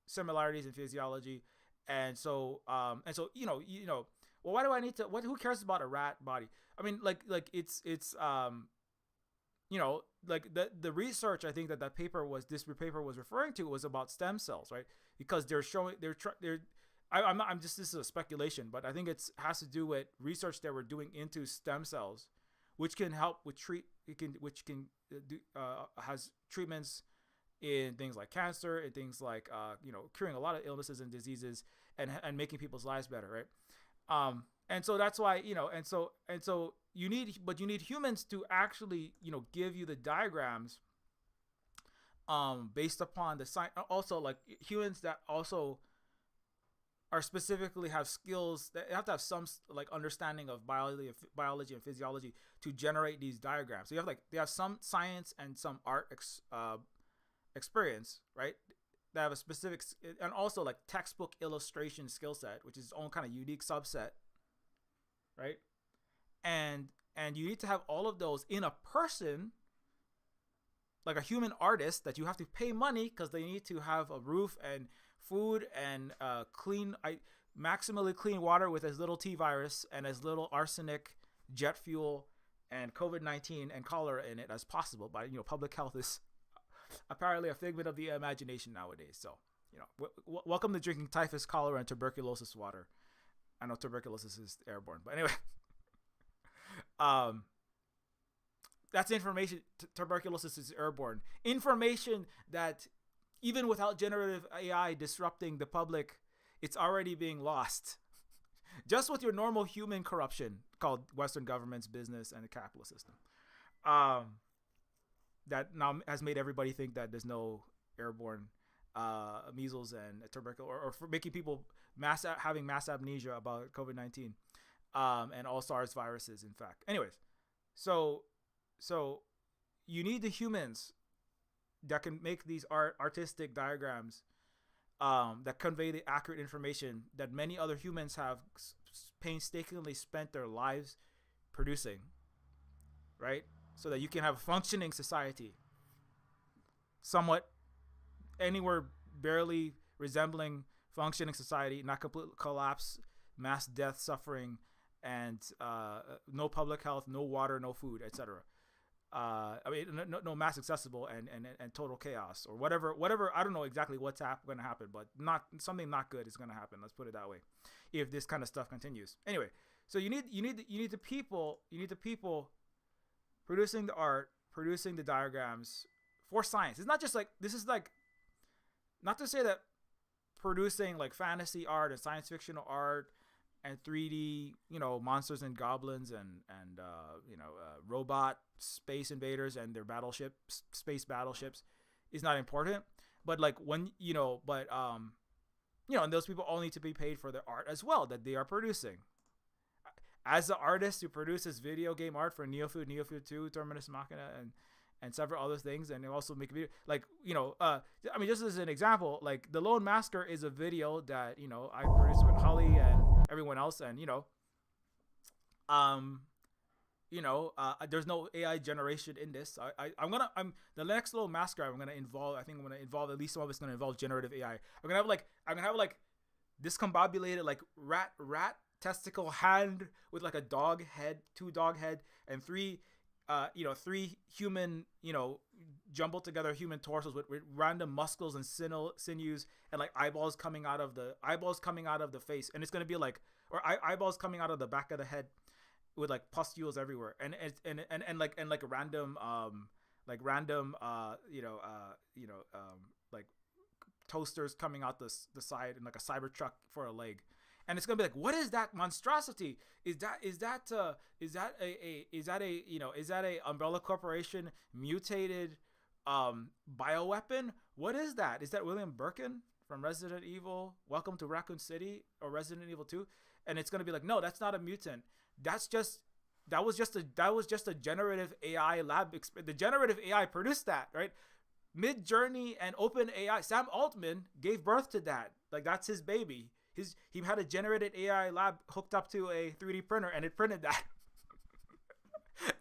similarities in physiology, and so you know. Well, why do I need to? Who cares about a rat body? I mean, like it's you know, like the research, I think that paper was referring to was about stem cells, right? Because I'm just, this is a speculation, but I think it has to do with research that we're doing into stem cells, which can help with has treatments in things like cancer, and things like you know, curing a lot of illnesses and diseases, and making people's lives better, right? And so that's why, you know, and so you need humans to actually, you know, give you the diagrams, based upon the science. Also, like, humans that also are specifically have skills that have to have some, like, understanding of biology and physiology to generate these diagrams. So they have some science and some art experience, right? That have a specific, and also like textbook illustration skill set, which is its own kind of unique subset, right? And you need to have all of those in a person, like a human artist that you have to pay money, because they need to have a roof and food and maximally clean water with as little T virus and as little arsenic, jet fuel, and COVID-19 and cholera in it as possible. But public health is apparently a figment of the imagination nowadays. So welcome to drinking typhus, cholera, and tuberculosis water. I know tuberculosis is airborne, but anyway, that's information. Tuberculosis is airborne. Information that even without generative AI disrupting the public, it's already being lost. Just with your normal human corruption called Western governments, business, and the capitalist system. That now has made everybody think that there's no airborne measles and tuberculosis, or for making people having mass amnesia about COVID-19 and all SARS viruses, in fact. Anyways, so you need the humans that can make these artistic diagrams that convey the accurate information that many other humans have painstakingly spent their lives producing, right? So that you can have a functioning society, somewhat anywhere barely resembling functioning society, not complete collapse, mass death, suffering, and no public health, no water, no food, etc. No mass accessible and total chaos or whatever. I don't know exactly what's going to happen, but something not good is going to happen. Let's put it that way. If this kind of stuff continues, anyway. So you need the people producing the art, producing the diagrams for science. It's not just like, this is like, not to say that producing like fantasy art and science fictional art and 3D, monsters and goblins and robot space invaders and their space battleships is not important. But like when, and those people all need to be paid for their art as well that they are producing. As the artist who produces video game art for Neofeud, Neofeud 2, Terminus Machina, and several other things, and they also make a video, like, just as an example, like The Lone Masker is a video that, I produced with Holly and everyone else, and, there's no AI generation in this. The next Lone Masker I'm gonna involve at least some of it's gonna involve generative AI. I'm gonna have discombobulated like rat testicle hand with like a dog head, 2 dog head, and 3 human, jumbled together human torsos with random muscles and sinews and like eyeballs coming out of the face, and it's gonna be like, or eyeballs coming out of the back of the head with like pustules everywhere, and random like toasters coming out the side, and like a cyber truck for a leg. And it's gonna be like, what is that monstrosity? Is that a Umbrella Corporation mutated bioweapon? What is that? Is that William Birkin from Resident Evil? Welcome to Raccoon City or Resident Evil 2? And it's gonna be like, no, that's not a mutant. That was just a generative AI lab. The generative AI produced that, right? Mid-Journey and OpenAI. Sam Altman gave birth to that. Like, that's his baby. He had a generated AI lab hooked up to a 3D printer, and it printed that.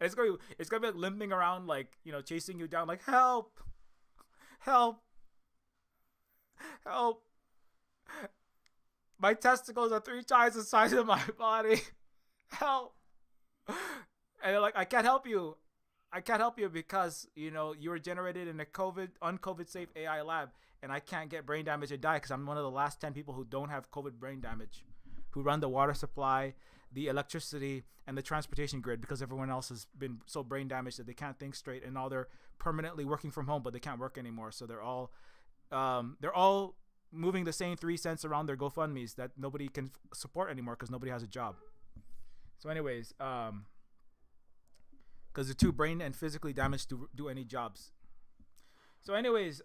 It's gonna be like limping around, like, chasing you down, like, help, my testicles are 3 times the size of my body. Help. And they're like, I can't help you because you were generated in a uncovid safe AI lab, and I can't get brain damage and die because I'm one of the last 10 people who don't have COVID brain damage, who run the water supply, the electricity, and the transportation grid, because everyone else has been so brain damaged that they can't think straight, and now they're permanently working from home, but they can't work anymore. So they're all moving the same 3 cents around their GoFundMes that nobody can support anymore because nobody has a job. So anyways, because they're too brain and physically damaged to do any jobs. So anyways,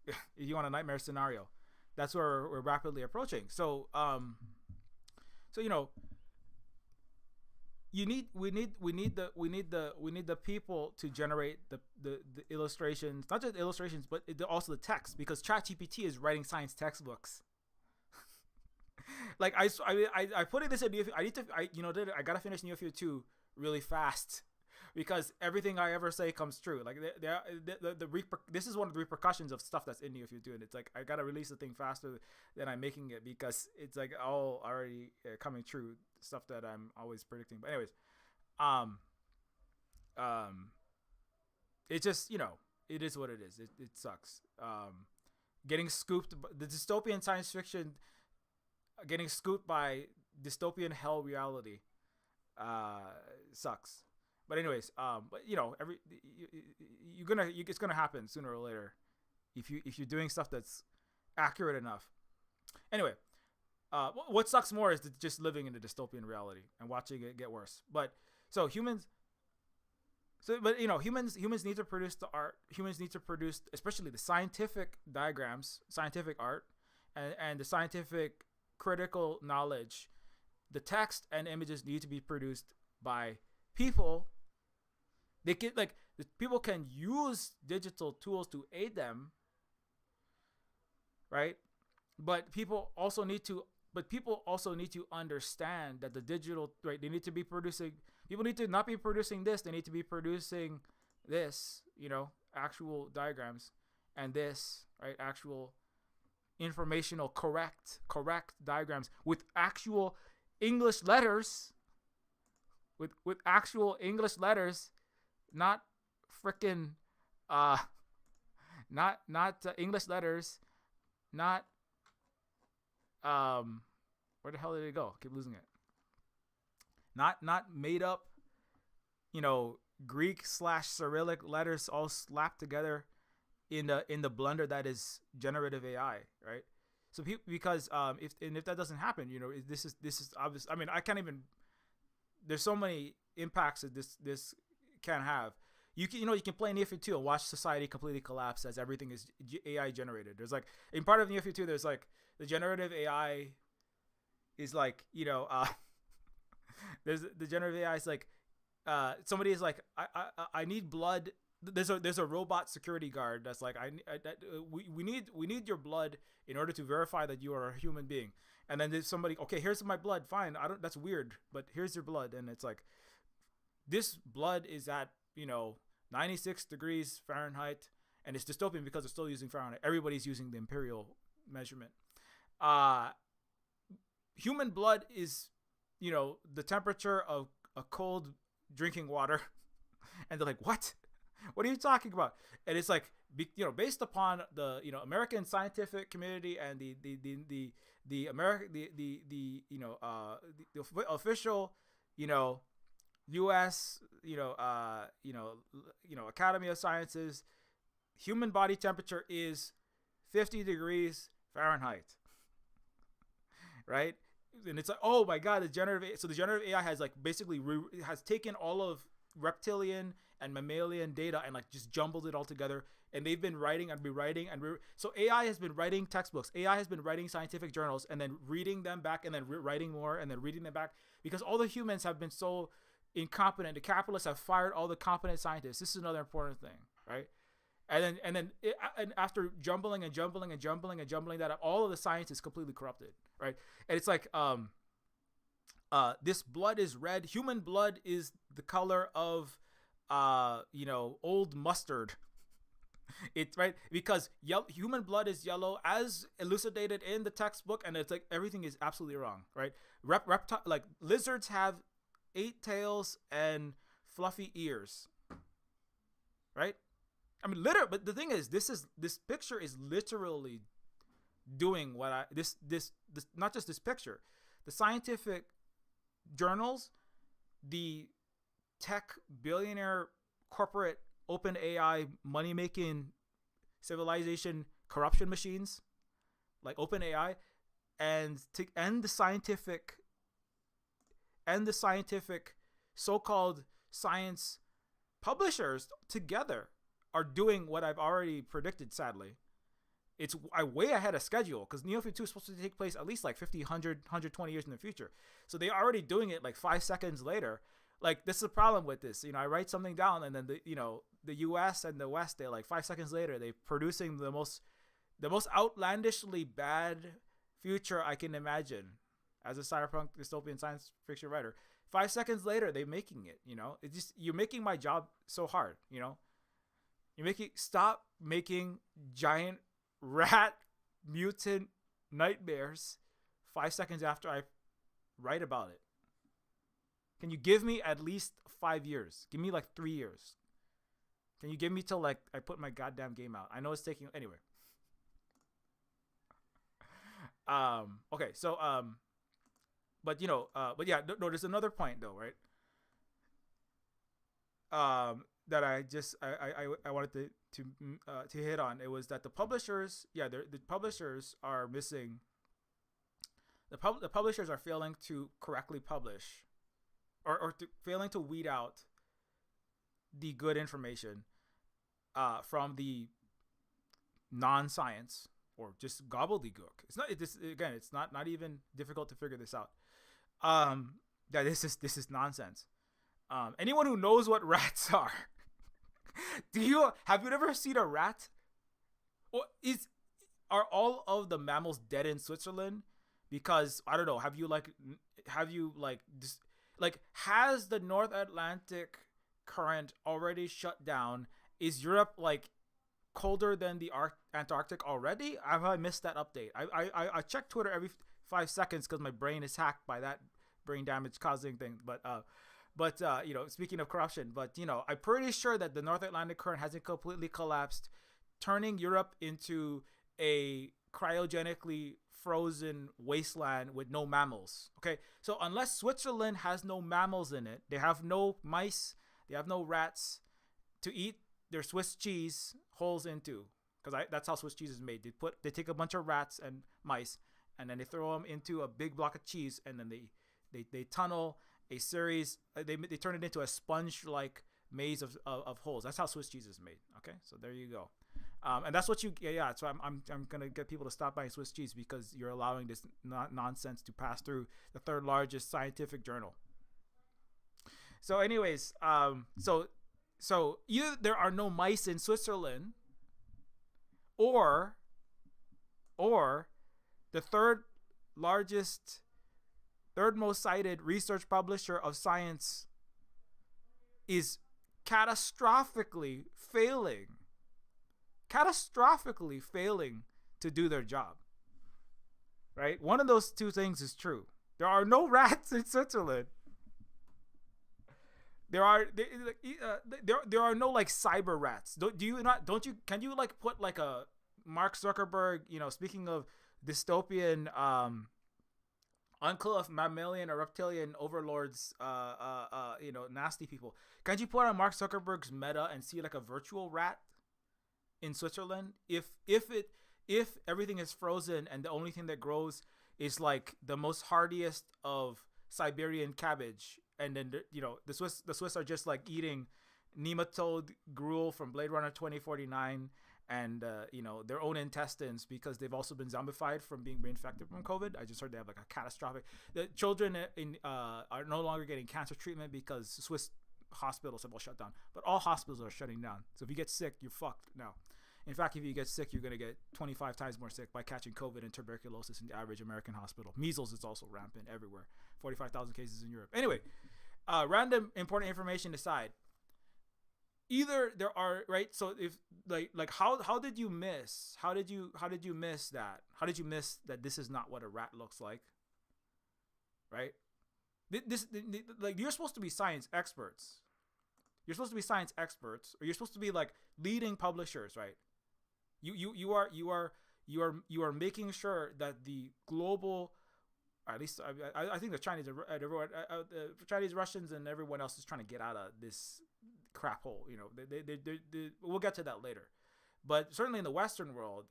if you want a nightmare scenario, that's where we're rapidly approaching. So we need the people to generate the illustrations, not just illustrations, but also the text, because ChatGPT is writing science textbooks. Like I put this in Neofeud. I gotta finish Neofeud 2 really fast, because everything I ever say comes true. Like this is one of the repercussions of stuff that's in Neofeud too. And it's like I gotta release the thing faster than I'm making it because it's like all already coming true, stuff that I'm always predicting. But anyways, it just, it is what it is. It sucks. Getting scooped, the dystopian science fiction, getting scooped by dystopian hell reality, sucks. But anyways, but it's gonna happen sooner or later, if you're doing stuff that's accurate enough. Anyway, what sucks more is just living in a dystopian reality and watching it get worse. But humans need to produce the art. Humans need to produce, especially the scientific diagrams, scientific art, and the scientific critical knowledge. The text and images need to be produced by people. People can use digital tools to aid them, right? But people also need to understand that the digital, right? They need to be producing. People need to not be producing this. They need to be producing this, actual diagrams, and this, right? Actual informational, correct diagrams with actual English letters, with actual English letters, not freaking, not English letters, not, where the hell did it go? Keep losing it. Not made up, Greek / Cyrillic letters all slapped together in the blender that is generative AI, right? So because if that doesn't happen, this is obvious. I mean, I can't even. There's so many impacts that this can have. You can play Neofeud 2 and watch society completely collapse as everything is AI generated. There's like in part of Neofeud 2, there's like the generative AI is like there's the generative AI is like somebody is like I need blood. There's a robot security guard that's like we need your blood in order to verify that you are a human being. And then there's somebody, okay, here's my blood. Fine, that's weird, but here's your blood. And it's like, this blood is at 96 degrees Fahrenheit, and it's dystopian because it's still using Fahrenheit. Everybody's using the imperial measurement. Human blood is the temperature of a cold drinking water. And they're like, what are you talking about? And it's like, based upon the American scientific community and the official U.S. Academy of Sciences, human body temperature is 50 degrees Fahrenheit, right? And it's like, oh my god, the generative AI has like basically has taken all of reptilian and mammalian data and like just jumbled it all together. And they've been writing and rewriting so AI has been writing textbooks. AI has been writing scientific journals and then reading them back and then writing more and then reading them back because all the humans have been so incompetent. The capitalists have fired all the competent scientists. This is another important thing, right? And after jumbling that up, all of the science is completely corrupted, right? And it's like this blood is red. Human blood is the color of old mustard. It's right because human blood is yellow as elucidated in the textbook, and it's like everything is absolutely wrong, right? Like lizards have 8 tails and fluffy ears, right? I mean, but the thing is, this picture is literally doing what this not just this picture, the scientific journals, the tech billionaire corporate open AI money making civilization corruption machines like open AI and the scientific so-called science publishers together are doing what I've already predicted. Sadly, it's way ahead of schedule because Neofeud 2 is supposed to take place at least like 50, 100, 120 years in the future. So they're already doing it like 5 seconds later. Like, this is the problem with this. I write something down and then the US and the West, they're like 5 seconds later, they're producing the most outlandishly bad future I can imagine as a cyberpunk dystopian science fiction writer. 5 seconds later, they're making it. It's just you're making my job so hard. Stop making giant rat mutant nightmares 5 seconds after I write about it. Can you give me at least 5 years? Give me like 3 years. Can you give me till like I put my goddamn game out? I know it's taking anyway. Okay, so but yeah, no, there's another point though, right? That I wanted to hit on. It was that the publishers, the publishers are missing. The publishers are failing to correctly publish, or failing to weed out the good information from the non-science or just gobbledygook. It's not even difficult to figure this out. That this is nonsense. Anyone who knows what rats are, have you ever seen a rat? Or are all of the mammals dead in Switzerland? Because I don't know. Has the North Atlantic current already shut down? Is Europe like colder than the Antarctic already? Have I missed that update? I check Twitter every 5 seconds because my brain is hacked by that brain damage causing thing. But speaking of corruption, I'm pretty sure that the North Atlantic current hasn't completely collapsed, turning Europe into a cryogenically frozen wasteland with no mammals. Okay, so unless Switzerland has no mammals in it, they have no mice, they have no rats to eat their Swiss cheese holes into, because that's how Swiss cheese is made. They take a bunch of rats and mice, and then they throw them into a big block of cheese, and then they tunnel a series. They turn it into a sponge-like maze of holes. That's how Swiss cheese is made. Okay, so there you go. And that's what so I'm gonna get people to stop buying Swiss cheese because you're allowing this nonsense to pass through the third largest scientific journal. So anyways, so either there are no mice in Switzerland, or the third most cited research publisher of science is catastrophically failing to do their job. Right? One of those two things is true. There are no rats in Switzerland. There are no like cyber rats. Can you like put like a Mark Zuckerberg, speaking of dystopian unclone of mammalian or reptilian overlords, nasty people. Can't you put on Mark Zuckerberg's Meta and see like a virtual rat in Switzerland? If everything is frozen and the only thing that grows is like the most hardiest of Siberian cabbage, and then the Swiss are just like eating nematode gruel from Blade Runner 2049 and their own intestines because they've also been zombified from being reinfected from COVID. I just heard they have like a catastrophic. The children are no longer getting cancer treatment because Swiss hospitals have all shut down. But all hospitals are shutting down. So if you get sick, you're fucked now. In fact, if you get sick, you're going to get 25 times more sick by catching COVID and tuberculosis in the average American hospital. Measles is also rampant everywhere. 45,000 cases in Europe. Anyway, random important information aside. Either there are, right? So if like how did you miss? How did you miss that? How did you miss that this is not what a rat looks like? Right? You're supposed to be science experts. You're supposed to be science experts, or you're supposed to be like leading publishers, right? You are making sure that the global, or at least I think the Chinese, Russians, and everyone else is trying to get out of this crap hole. We'll get to that later, but certainly in the Western world,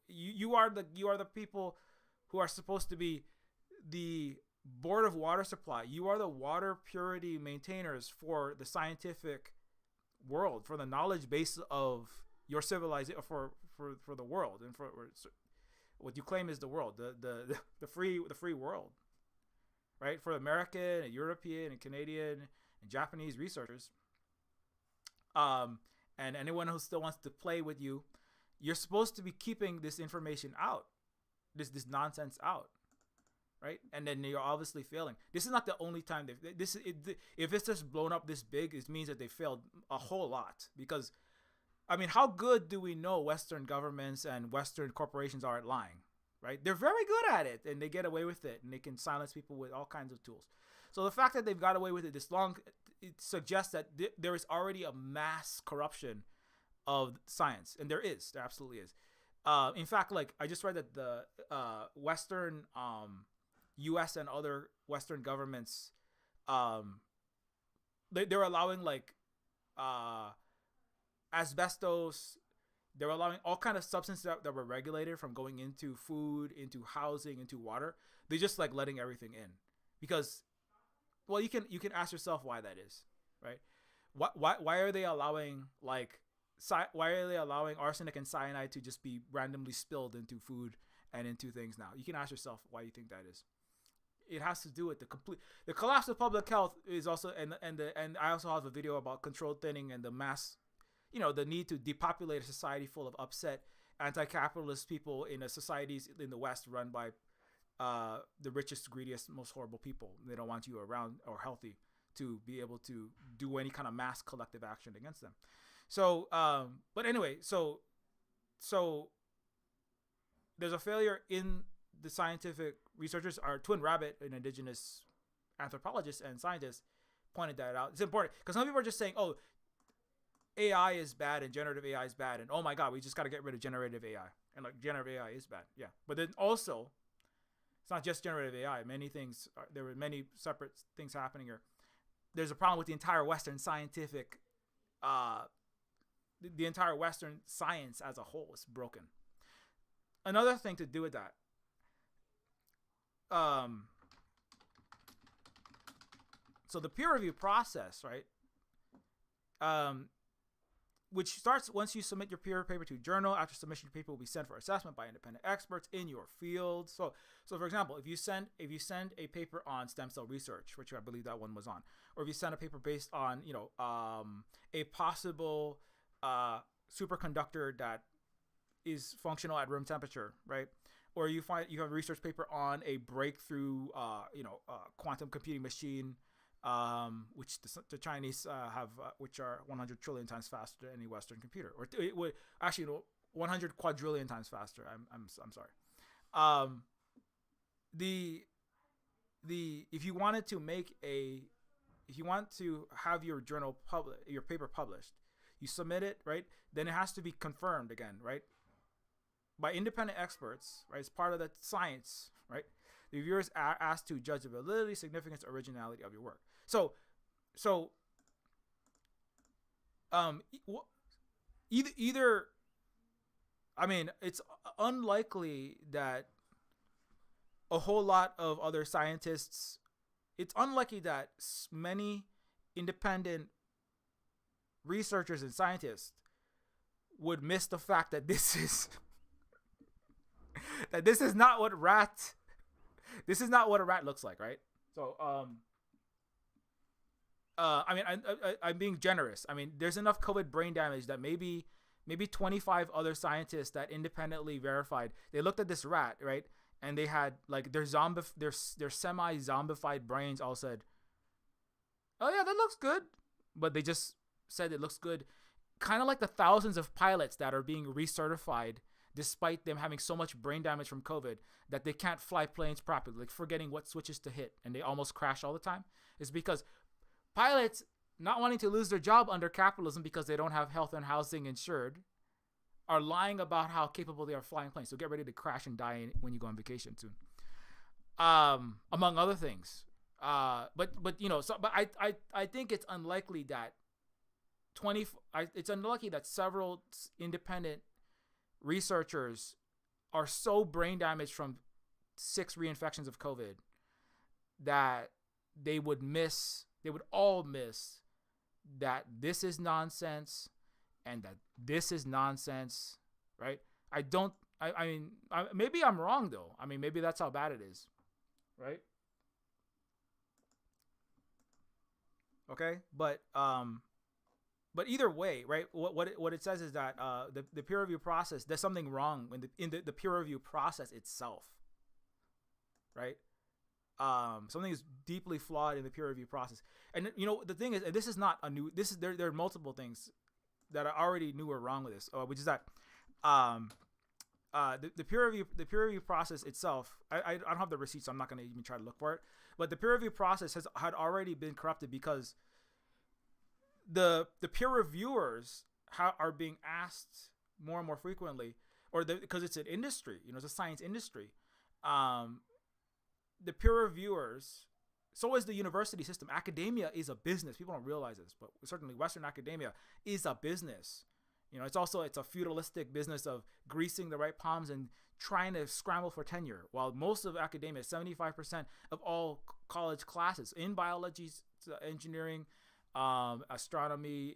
you are the people who are supposed to be the board of water supply. You are the water purity maintainers for the scientific world, for the knowledge base of your civilization, for the world, and for what you claim is the world, the free world, right? For American and European and Canadian and Japanese researchers, and anyone who still wants to play with you, you're supposed to be keeping this information out, this nonsense out. right? And then you're obviously failing. This is not the only time if it's just blown up this big, it means that they failed a whole lot. Because, I mean, how good do we know Western governments and Western corporations are at lying, right? They're very good at it, and they get away with it, and they can silence people with all kinds of tools. So the fact that they've got away with it this long, it suggests that there is already a mass corruption of science, and there absolutely is. In fact, like, I just read that the Western U.S. and other Western governments, they're allowing like asbestos. They're allowing all kind of substances that were regulated from going into food, into housing, into water. They're just like letting everything in, because, well, you can ask yourself why that is, right? Why are they allowing why are they allowing arsenic and cyanide to just be randomly spilled into food and into things now? You can ask yourself why you think that is. It has to do with the collapse of public health is also, and I also have a video about controlled thinning and the mass, the need to depopulate a society full of upset anti-capitalist people in a societies in the West run by the richest, greediest, most horrible people. They don't want you around or healthy to be able to do any kind of mass collective action against them. So, but anyway, so there's a failure in the scientific researchers. Our twin rabbit, an indigenous anthropologist and scientist, pointed that out. It's important because some people are just saying, oh, AI is bad and generative AI is bad, and oh my God, we just got to get rid of generative AI. And like, generative AI is bad. Yeah. But then also, it's not just generative AI. Many things, there were many separate things happening here. There's a problem with the entire Western scientific, the entire Western science as a whole is broken. Another thing to do with that, so the peer review process, right? Which starts once you submit your peer paper to a journal. After submission, your paper will be sent for assessment by independent experts in your field. So for example, if you send a paper on stem cell research, which I believe that one was on, or if you send a paper based on a possible superconductor that is functional at room temperature, right? Or you have a research paper on a breakthrough, quantum computing machine, which the Chinese have, which are 100 trillion times faster than any Western computer, or it would actually 100 quadrillion times faster. I'm sorry. If you want to have your your paper published, you submit it, right? Then it has to be confirmed again, right? By independent experts, right? It's part of the science, right? The reviewers are asked to judge the validity, significance, originality of your work. So, either, I mean, it's unlikely that a whole lot of other scientists, it's unlikely that many independent researchers and scientists would miss the fact that this is not what a rat looks like, right? So I mean, I'm being generous. I mean, there's enough COVID brain damage that maybe 25 other scientists that independently verified, they looked at this rat, right? And they had like their semi-zombified brains all said, oh yeah, that looks good. But they just said it looks good. Kind of like the thousands of pilots that are being recertified despite them having so much brain damage from COVID that they can't fly planes properly, like forgetting what switches to hit, and they almost crash all the time. It's because pilots not wanting to lose their job under capitalism because they don't have health and housing insured are lying about how capable they are flying planes. So get ready to crash and die when you go on vacation soon. Among other things. But I think it's unlikely that it's unlucky that several independent researchers are so brain damaged from 6 reinfections of COVID that they would all miss that this is nonsense and that this is nonsense, right? I mean, maybe I'm wrong though. I mean, maybe that's how bad it is, right? Okay, but either way, right? What it says is that the peer review process, there's something wrong in the peer review process itself, right? something is deeply flawed in the peer review process. And the thing is, and this is not a new. This is there are multiple things that I already knew were wrong with this, which is that the peer review process itself. I don't have the receipt, so I'm not going to even try to look for it. But the peer review process had already been corrupted because the peer reviewers are being asked more and more frequently, because it's an industry, it's a science industry. The peer reviewers, so is the university system. Academia is a business. People don't realize this, but certainly Western academia is a business. It's a feudalistic business of greasing the right palms and trying to scramble for tenure. While most of academia, 75% of all college classes in biology, engineering, astronomy,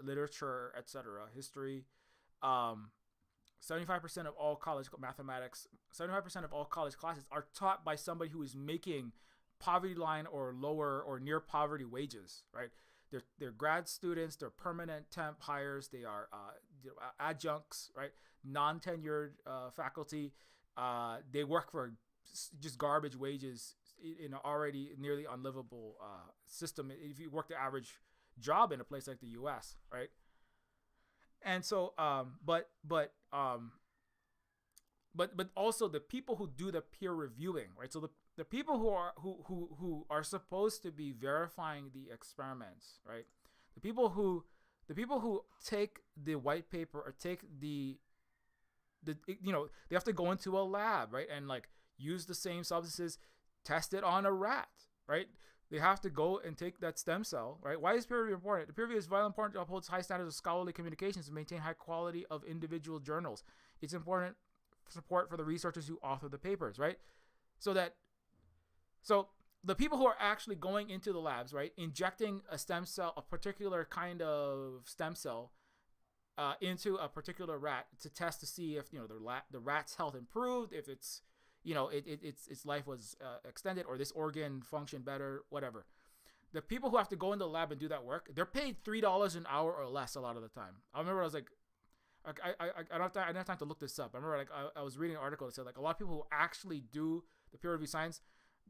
literature, etc., history, 75% of all college mathematics, 75% of all college classes are taught by somebody who is making poverty line or lower or near poverty wages, right? They're grad students, they're permanent temp hires, they are adjuncts, right? Non-tenured faculty. They work for just garbage wages in an already nearly unlivable system. If you work the average job in a place like the U.S., right? And so, but also the people who do the peer reviewing, right? So the people who are supposed to be verifying the experiments, right? The people who take the white paper or take they have to go into a lab, right? And like use the same substances, test it on a rat, right? They have to go and take that stem cell, right? Why is peer review important? The peer review is vitally important to uphold high standards of scholarly communications and maintain high quality of individual journals. It's important support for the researchers who author the papers, right? So the people who are actually going into the labs, right, injecting a stem cell, a particular kind of stem cell, into a particular rat to test to see if the rat's health improved, if it's its life was extended, or this organ functioned better, whatever. The people who have to go in the lab and do that work, they're paid $3 an hour or less a lot of the time. I remember I was like, I don't have time to look this up. I remember I was reading an article that said like a lot of people who actually do the peer review science,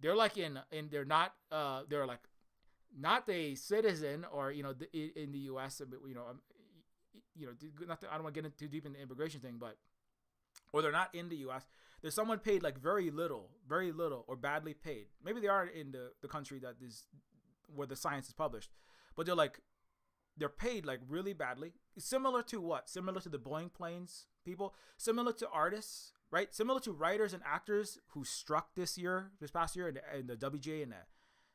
they're like they're like not a citizen or in the U.S. I don't want to get into too deep in the immigration thing, but or they're not in the U.S. There's someone paid like very little, or badly paid. Maybe they are in the country that is where the science is published, but they're paid like really badly. Similar to what? Similar to the Boeing planes people. Similar to artists, right? Similar to writers and actors who struck this past year in the WGA and the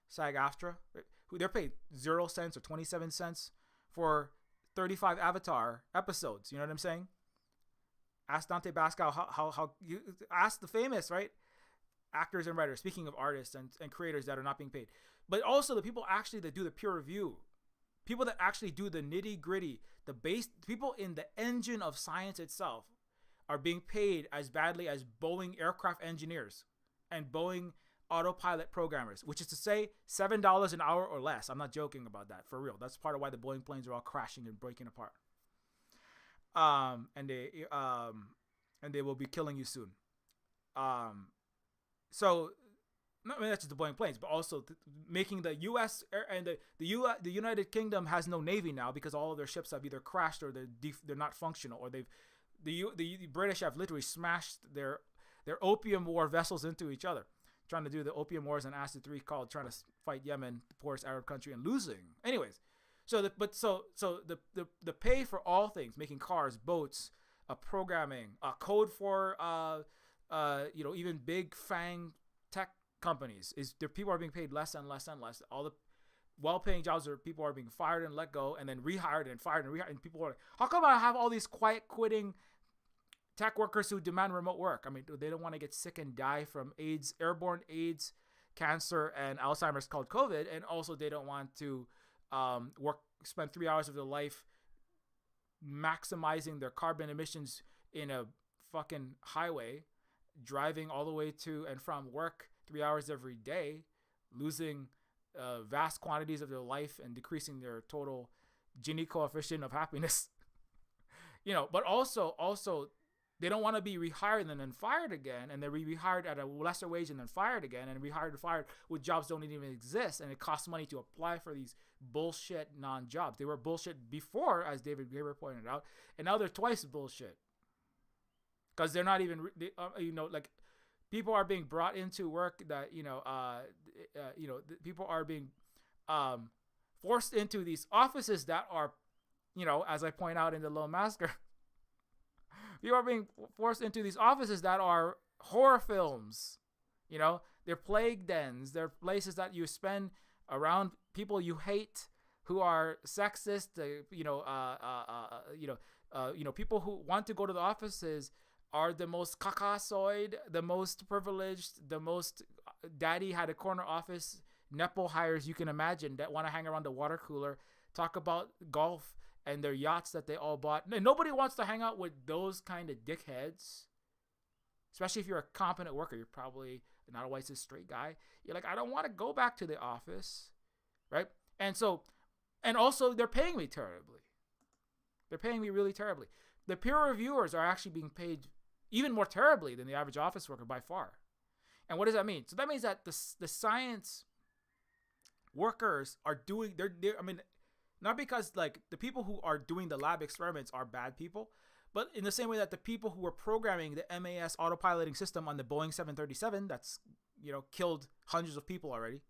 SAG-AFTRA, right? Who they're paid 0 cents or 27 cents for 35 Avatar episodes. You know what I'm saying? Ask Dante Bascal how you ask the famous, right, actors and writers. Speaking of artists and creators that are not being paid, but also the people actually that do the peer review, people that actually do the nitty gritty, the base people in the engine of science itself are being paid as badly as Boeing aircraft engineers and Boeing autopilot programmers, which is to say $7 an hour or less. I'm not joking about that, for real. That's part of why the Boeing planes are all crashing and breaking apart. And they will be killing you soon. So not only that's just the Boeing planes, but also making the U.S. and the United Kingdom has no navy now because all of their ships have either crashed or they're not functional, or the British have literally smashed their opium war vessels into each other, trying to do the opium wars and Acid 3 called trying to fight Yemen, the poorest Arab country, and losing. Anyways. So the pay for all things, making cars, boats, programming, code for even big FANG tech companies people are being paid less and less and less. All the well-paying jobs are people are being fired and let go and then rehired and fired and rehired, and people are like, how come I have all these quiet quitting tech workers who demand remote work? I mean, they don't want to get sick and die from AIDS, airborne AIDS, cancer, and Alzheimer's called COVID, and also they don't want to spend 3 hours of their life maximizing their carbon emissions in a fucking highway, driving all the way to and from work 3 hours every day, losing vast quantities of their life and decreasing their total Gini coefficient of happiness. But also They don't want to be rehired and then fired again, and they're rehired at a lesser wage and then fired again, and rehired and fired with jobs don't even exist, and it costs money to apply for these bullshit non-jobs. They were bullshit before, as David Graeber pointed out, and now they're twice bullshit because they're not even, like people are being brought into work that people are being forced into these offices that are, as I point out in the Lone Massacre. You are being forced into these offices that are horror films. They're plague dens. They're places that you spend around people you hate, who are sexist. People who want to go to the offices are the most cacasoid, the most privileged, the most daddy had a corner office nepo hires you can imagine that want to hang around the water cooler, talk about golf and their yachts that they all bought. And nobody wants to hang out with those kind of dickheads. Especially if you're a competent worker. You're probably not a white cis straight guy. You're like, I don't want to go back to the office. Right? And also they're paying me terribly. They're paying me really terribly. The peer reviewers are actually being paid even more terribly than the average office worker by far. And what does that mean? So that means that the science workers are doing, not because like the people who are doing the lab experiments are bad people, but in the same way that the people who were programming the MAS autopiloting system on the Boeing 737 that's, killed hundreds of people already,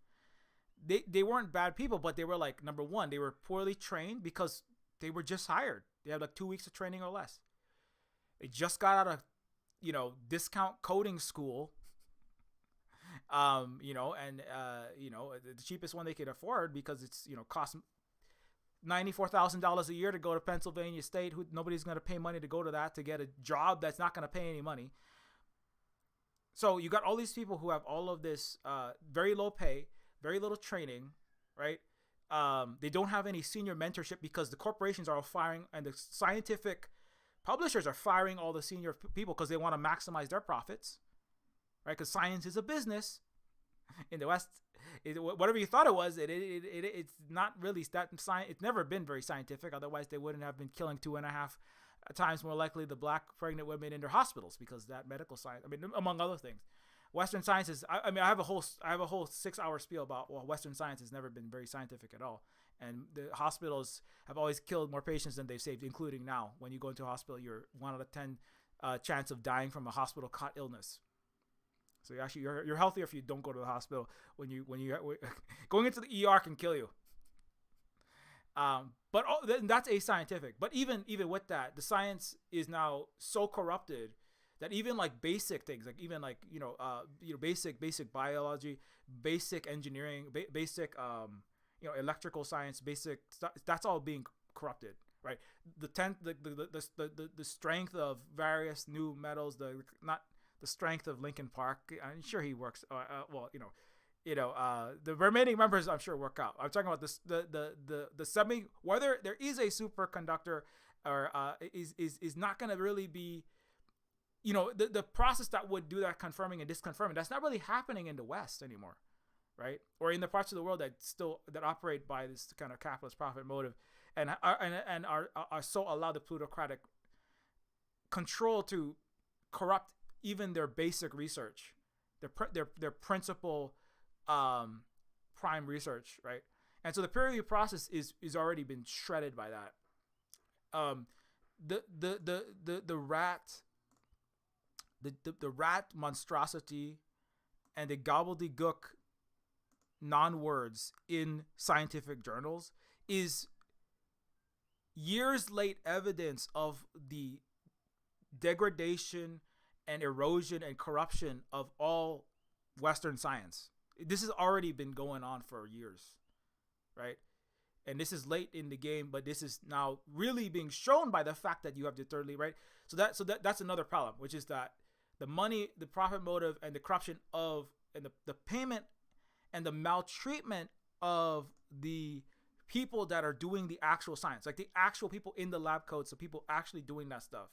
they weren't bad people, but they were like, number one, they were poorly trained because they were just hired. They had like 2 weeks of training or less. They just got out of, discount coding school. The cheapest one they could afford because it's, costs $94,000 a year to go to Pennsylvania State. Nobody's going to pay money to go to that to get a job that's not going to pay any money. So you got all these people who have all of this very low pay, very little training, right? They don't have any senior mentorship because the corporations are all firing and the scientific publishers are firing all the senior people because they want to maximize their profits, right? Because science is a business. In the West, whatever you thought it was, it's not really that science. It's never been very scientific. Otherwise, they wouldn't have been killing 2.5 times more likely the black pregnant women in their hospitals because that medical science. Among other things, Western science is. I have a whole 6-hour spiel about Western science has never been very scientific at all, and the hospitals have always killed more patients than they've saved, including now. When you go into a hospital, you're 1 out of 10 chance of dying from a hospital caught illness. So you're healthier if you don't go to the hospital. When you going into the ER can kill you. But that's ascientific. But even with that, the science is now so corrupted that even like basic things, like even like basic biology, basic engineering, basic electrical science, basic stuff, that's all being corrupted. Right, the strength of various new metals, the strength of Linkin Park. I'm sure he works. The remaining members I'm sure work out. I'm talking about this the semi, whether there is a superconductor or is not going to really be, the process that would do that confirming and disconfirming. That's not really happening in the West anymore, right? Or in the parts of the world that operate by this kind of capitalist profit motive, and are so allowed the plutocratic control to corrupt even their basic research, their principal prime research, right? And so the peer review process is already been shredded by that. The rat monstrosity and the gobbledygook non-words in scientific journals is years late evidence of the degradation and erosion and corruption of all Western science. This has already been going on for years, right? And this is late in the game, but this is now really being shown by the fact that you have the thirdly, right? So that's another problem, which is that the money, the profit motive, and the corruption of, and the payment and the maltreatment of the people that are doing the actual science, like the actual people in the lab coats, the people actually doing that stuff,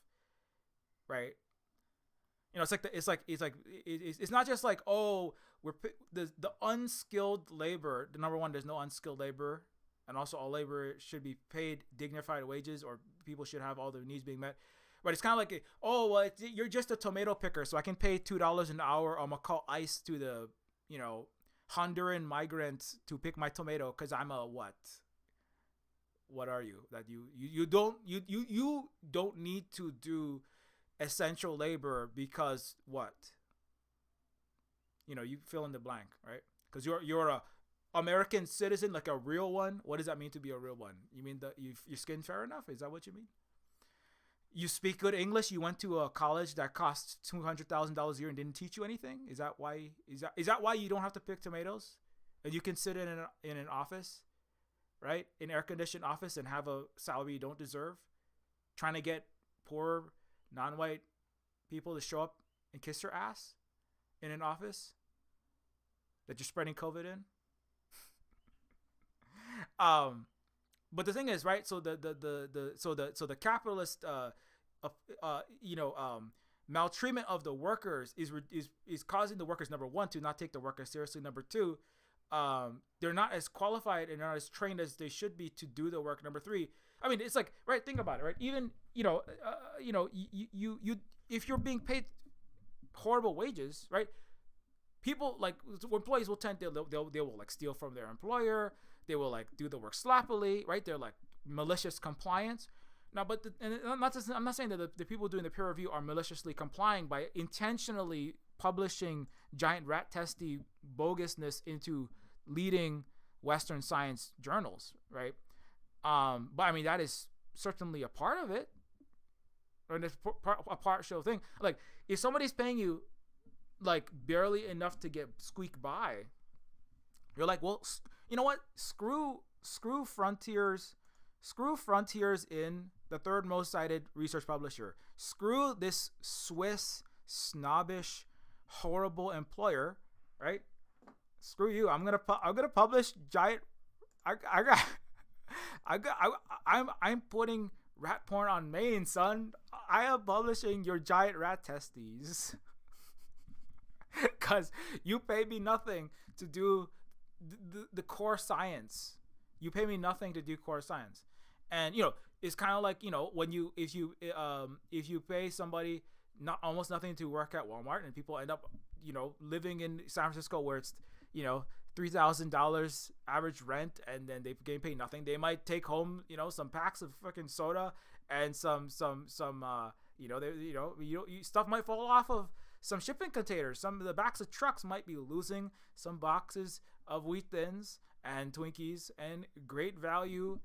right? It's not just like, oh, the unskilled labor. Number one, there's no unskilled labor, and also all labor should be paid dignified wages, or people should have all their needs being met. But it's kind of like, oh, well, you're just a tomato picker, so I can pay $2 an hour. I'm gonna call ICE to the, Honduran migrants to pick my tomato because I'm a what? What are you? That you don't need to do essential labor because what? You fill in the blank, right? Because you're a American citizen, like a real one. What does that mean to be a real one? You mean that your skin fair enough? Is that what you mean? You speak good English. You went to a college that costs $200,000 a year and didn't teach you anything. Is that why? Is that why you don't have to pick tomatoes, and you can sit in an office, right, in air conditioned office and have a salary you don't deserve, trying to get poor non-white people to show up and kiss your ass in an office that you're spreading COVID in. But the thing is, right? So the capitalist, maltreatment of the workers is causing the workers, number one, to not take the workers seriously. Number two, they're not as qualified and not as trained as they should be to do the work. Number three, I mean, it's like, right? Think about it, right? Even you if you're being paid horrible wages, right? People like employees will they will like steal from their employer. They will like do the work sloppily, right? They're like malicious compliance. Now, but I'm not saying that the people doing the peer review are maliciously complying by intentionally publishing giant rat testy bogusness into leading Western science journals, right? But I mean, that is certainly a part of it, or it's a partial thing. Like, if somebody's paying you like barely enough to get squeak by, you're like, well, you know what? Screw Frontiers in the third most cited research publisher. Screw this Swiss snobbish horrible employer, right? Screw you. I'm gonna publish giant. I'm putting rat porn on Maine, son. I am publishing your giant rat testes because you pay me nothing to do the core science. You pay me nothing to do core science. And it's kind of like, when if you pay somebody almost nothing to work at Walmart, and people end up living in San Francisco where it's $3,000 average rent, and then they getting paid nothing. They might take home some packs of freaking soda and some stuff might fall off of some shipping containers. Some of the backs of trucks might be losing some boxes of Wheat Thins and Twinkies and great value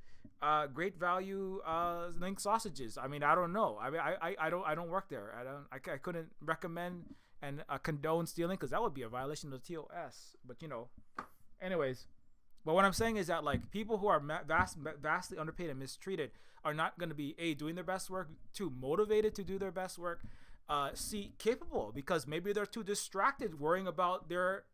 link sausages. I mean, I don't know. I mean, I don't work there. I couldn't recommend and condone stealing, because that would be a violation of the TOS. But anyways. But what I'm saying is that, like, people who are vastly underpaid and mistreated are not going to be doing their best work, motivated to do their best work, capable, because maybe they're too distracted worrying about their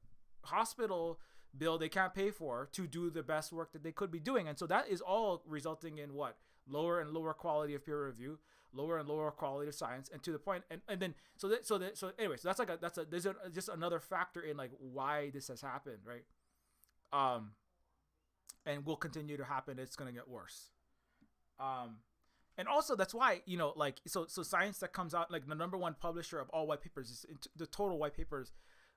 hospital bill they can't pay for to do the best work that they could be doing. And so that is all resulting in what? Lower and lower quality of peer review, lower and lower quality of science, and to the point, and then anyways, that's like there's just another factor in like why this has happened, right? And will continue to happen. It's gonna get worse. And also that's why so science that comes out, like the number one publisher of all white papers is the total white papers.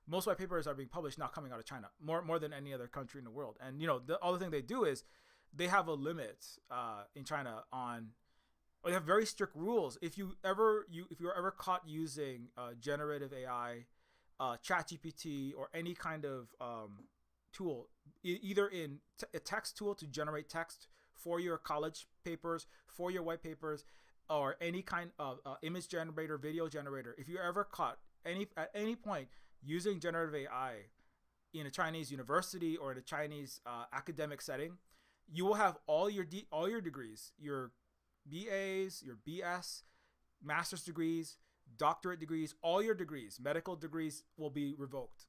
Most white papers are being published now coming out of China, more than any other country in the world. And the other thing they do is they have a limit in China on, or they have very strict rules. If you're ever caught using generative AI, ChatGPT, or any kind of tool, either in a text tool to generate text for your college papers, for your white papers, or any kind of image generator, video generator, if you're ever caught at any point using generative AI in a Chinese university or in a Chinese academic setting, you will have all your degrees, your BAs, your BS, master's degrees, doctorate degrees, all your degrees, medical degrees will be revoked.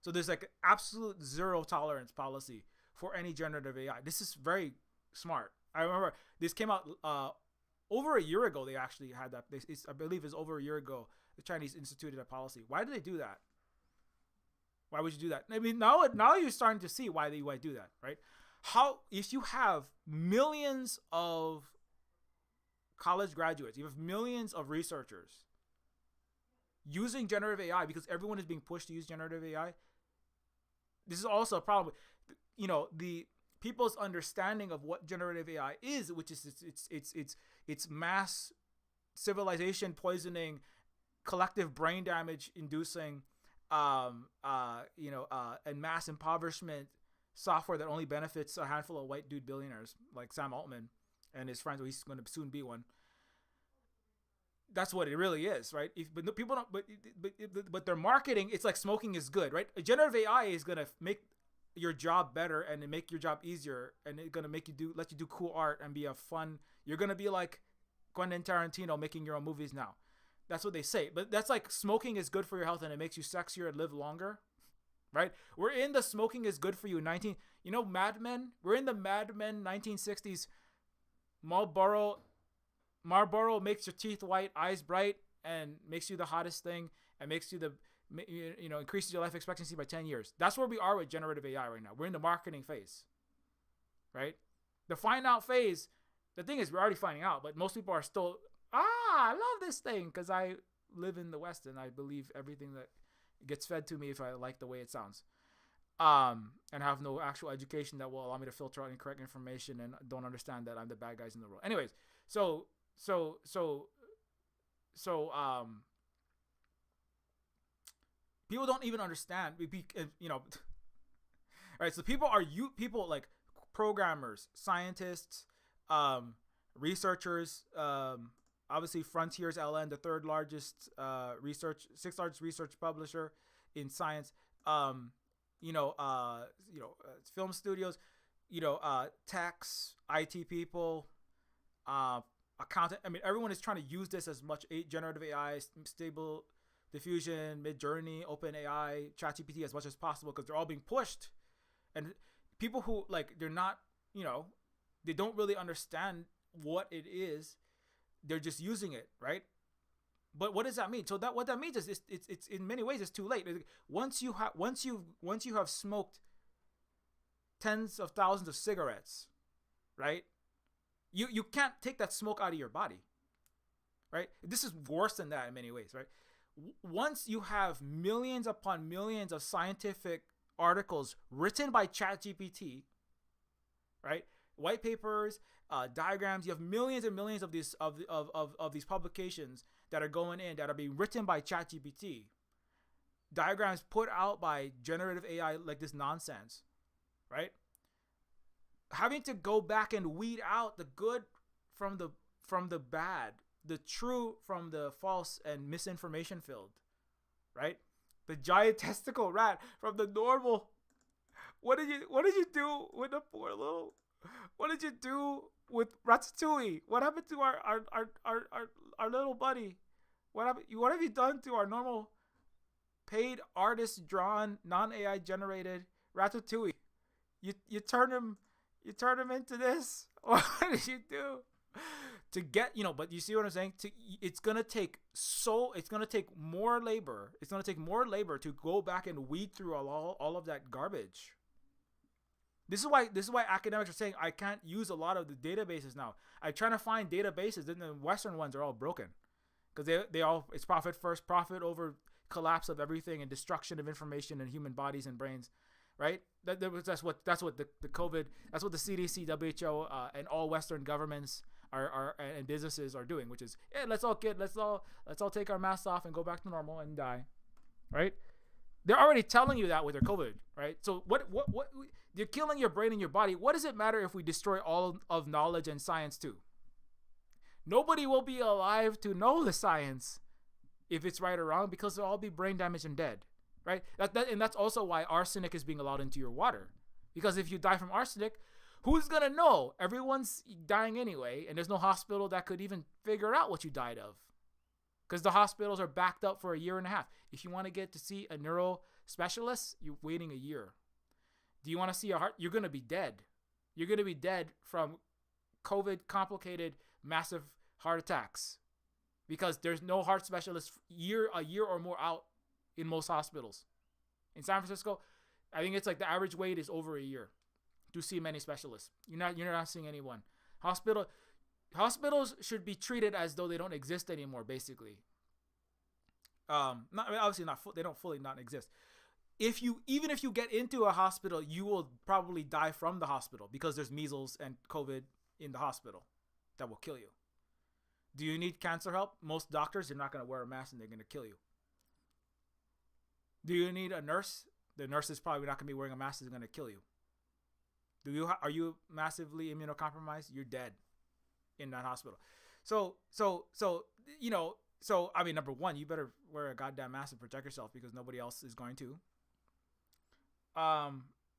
So there's like absolute zero tolerance policy for any generative AI. This is very smart. I remember this came out over a year ago. They actually had that. I believe it's over a year ago. The Chinese instituted a policy. Why did they do that? Why would you do that? I mean, now you're starting to see why they might do that, right? How, if you have millions of college graduates. You have millions of researchers using generative AI because everyone is being pushed to use generative AI. This is also a problem. The people's understanding of what generative AI is, which is it's mass civilization poisoning, collective brain damage inducing, and mass impoverishment software that only benefits a handful of white dude billionaires like Sam Altman and his friends. He's going to soon be one. That's what it really is, right? But people don't. But their marketing, it's like smoking is good, right? A generative AI is going to make your job better and make your job easier, and it's going to let you do cool art and be a fun. You're going to be like Quentin Tarantino making your own movies now. That's what they say. But that's like smoking is good for your health and it makes you sexier and live longer, right? We're in the smoking is good for you Mad Men? We're in the Mad Men 1960s. Marlboro makes your teeth white, eyes bright, and makes you the hottest thing, and makes you increases your life expectancy by 10 years. That's where we are with generative AI right now. We're in the marketing phase, right? The find out phase, the thing is we're already finding out, but most people are still, I love this thing because I live in the West and I believe everything that gets fed to me if I like the way it sounds. And have no actual education that will allow me to filter out incorrect information and don't understand that I'm the bad guys in the world. Anyways, so people don't even understand, right? So people like programmers, scientists, researchers, obviously Frontiers LN, the sixth largest research publisher in science, film studios, techs, IT people, accountant. I mean, everyone is trying to use this as much generative AI, Stable Diffusion, Midjourney, OpenAI, ChatGPT as much as possible because they're all being pushed. And people who they're not, they don't really understand what it is. They're just using it, right? But what does that mean? So what that means is it's in many ways it's too late. Once you have smoked tens of thousands of cigarettes, right? You can't take that smoke out of your body, right? This is worse than that in many ways, right? Once you have millions upon millions of scientific articles written by ChatGPT, right? White papers, diagrams. You have millions and millions of these of these publications that are going in that are being written by ChatGPT. Diagrams put out by generative AI like this nonsense, right? Having to go back and weed out the good from the bad, the true from the false and misinformation filled, right? The giant testicle rat from the normal. What did you do with the poor little? What did you do with Ratatouille? What happened to our little buddy? What have you done to our normal paid artist drawn non-AI generated Ratatouille? You turn him into this. What did you do to get, but you see what I'm saying? It's going to take more labor. It's going to take more labor to go back and weed through all of that garbage. This is why academics are saying I can't use a lot of the databases now. I'm trying to find databases, then the Western ones are all broken because they all, it's profit first, profit over collapse of everything and destruction of information in human bodies and brains, right? That's what the COVID, that's what the CDC, WHO, and all Western governments are and businesses are doing, which is let's all take our masks off and go back to normal and die, right? They're already telling you that with their COVID, right? So what you're killing your brain and your body. What does it matter if we destroy all of knowledge and science too? Nobody will be alive to know the science if it's right or wrong because they'll all be brain damaged and dead, right? And that's also why arsenic is being allowed into your water. Because if you die from arsenic, who's going to know? Everyone's dying anyway, and there's no hospital that could even figure out what you died of. Because the hospitals are backed up for a year and a half. If you want to get to see a neuro specialist, you're waiting a year. Do you want to see a heart? You're going to be dead. You're going to be dead from COVID complicated massive heart attacks because there's no heart specialist a year or more out in most hospitals. In San Francisco, I think it's like the average wait is over a year to see many specialists. You're not seeing anyone. Hospital, hospitals should be treated as though they don't exist anymore, basically. Not, I mean, obviously not. They don't fully not exist. Even if you get into a hospital, you will probably die from the hospital because there's measles and COVID in the hospital that will kill you. Do you need cancer help? Most doctors are not going to wear a mask and they're going to kill you. Do you need a nurse? The nurse is probably not going to be wearing a mask. Is going to kill you. Are you massively immunocompromised? You're dead in that hospital. So I mean, number one, you better wear a goddamn mask and protect yourself because nobody else is going to.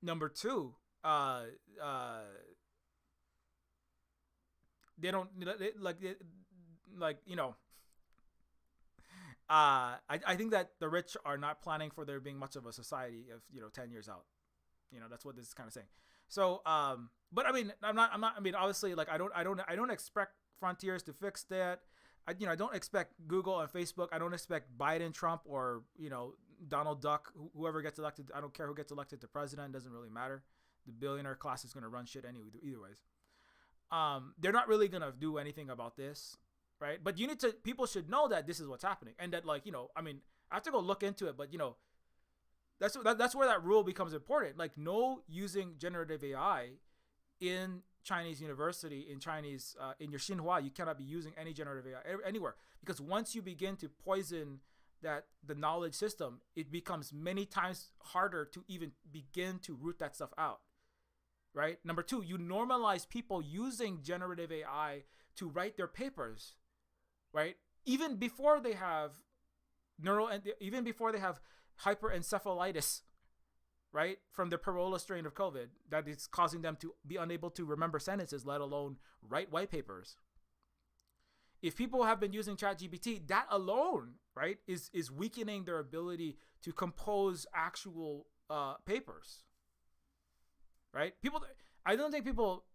Number two, they don't I think that the rich are not planning for there being much of a society of 10 years out. That's what this is kind of saying. So but I mean, I mean, obviously, like I don't expect Frontiers to fix that. I don't expect Google and Facebook. I don't expect Biden, Trump, or Donald Duck, whoever gets elected. I don't care who gets elected to president. It doesn't really matter. The billionaire class is going to run shit anyway, either ways. They're not really going to do anything about this, right? But people should know that this is what's happening, and that I mean, I have to go look into it, but that's where that rule becomes important. Like, no using generative AI in Chinese university, in Chinese, in your Xinhua, you cannot be using any generative AI anywhere, because once you begin to poison the knowledge system, it becomes many times harder to even begin to root that stuff out, right? Number two, you normalize people using generative AI to write their papers, right? Even before they have hyperencephalitis, right, from the Parola strain of COVID that is causing them to be unable to remember sentences, let alone write white papers. If people have been using ChatGPT, that alone, right, is weakening their ability to compose actual papers, right? I don't think people,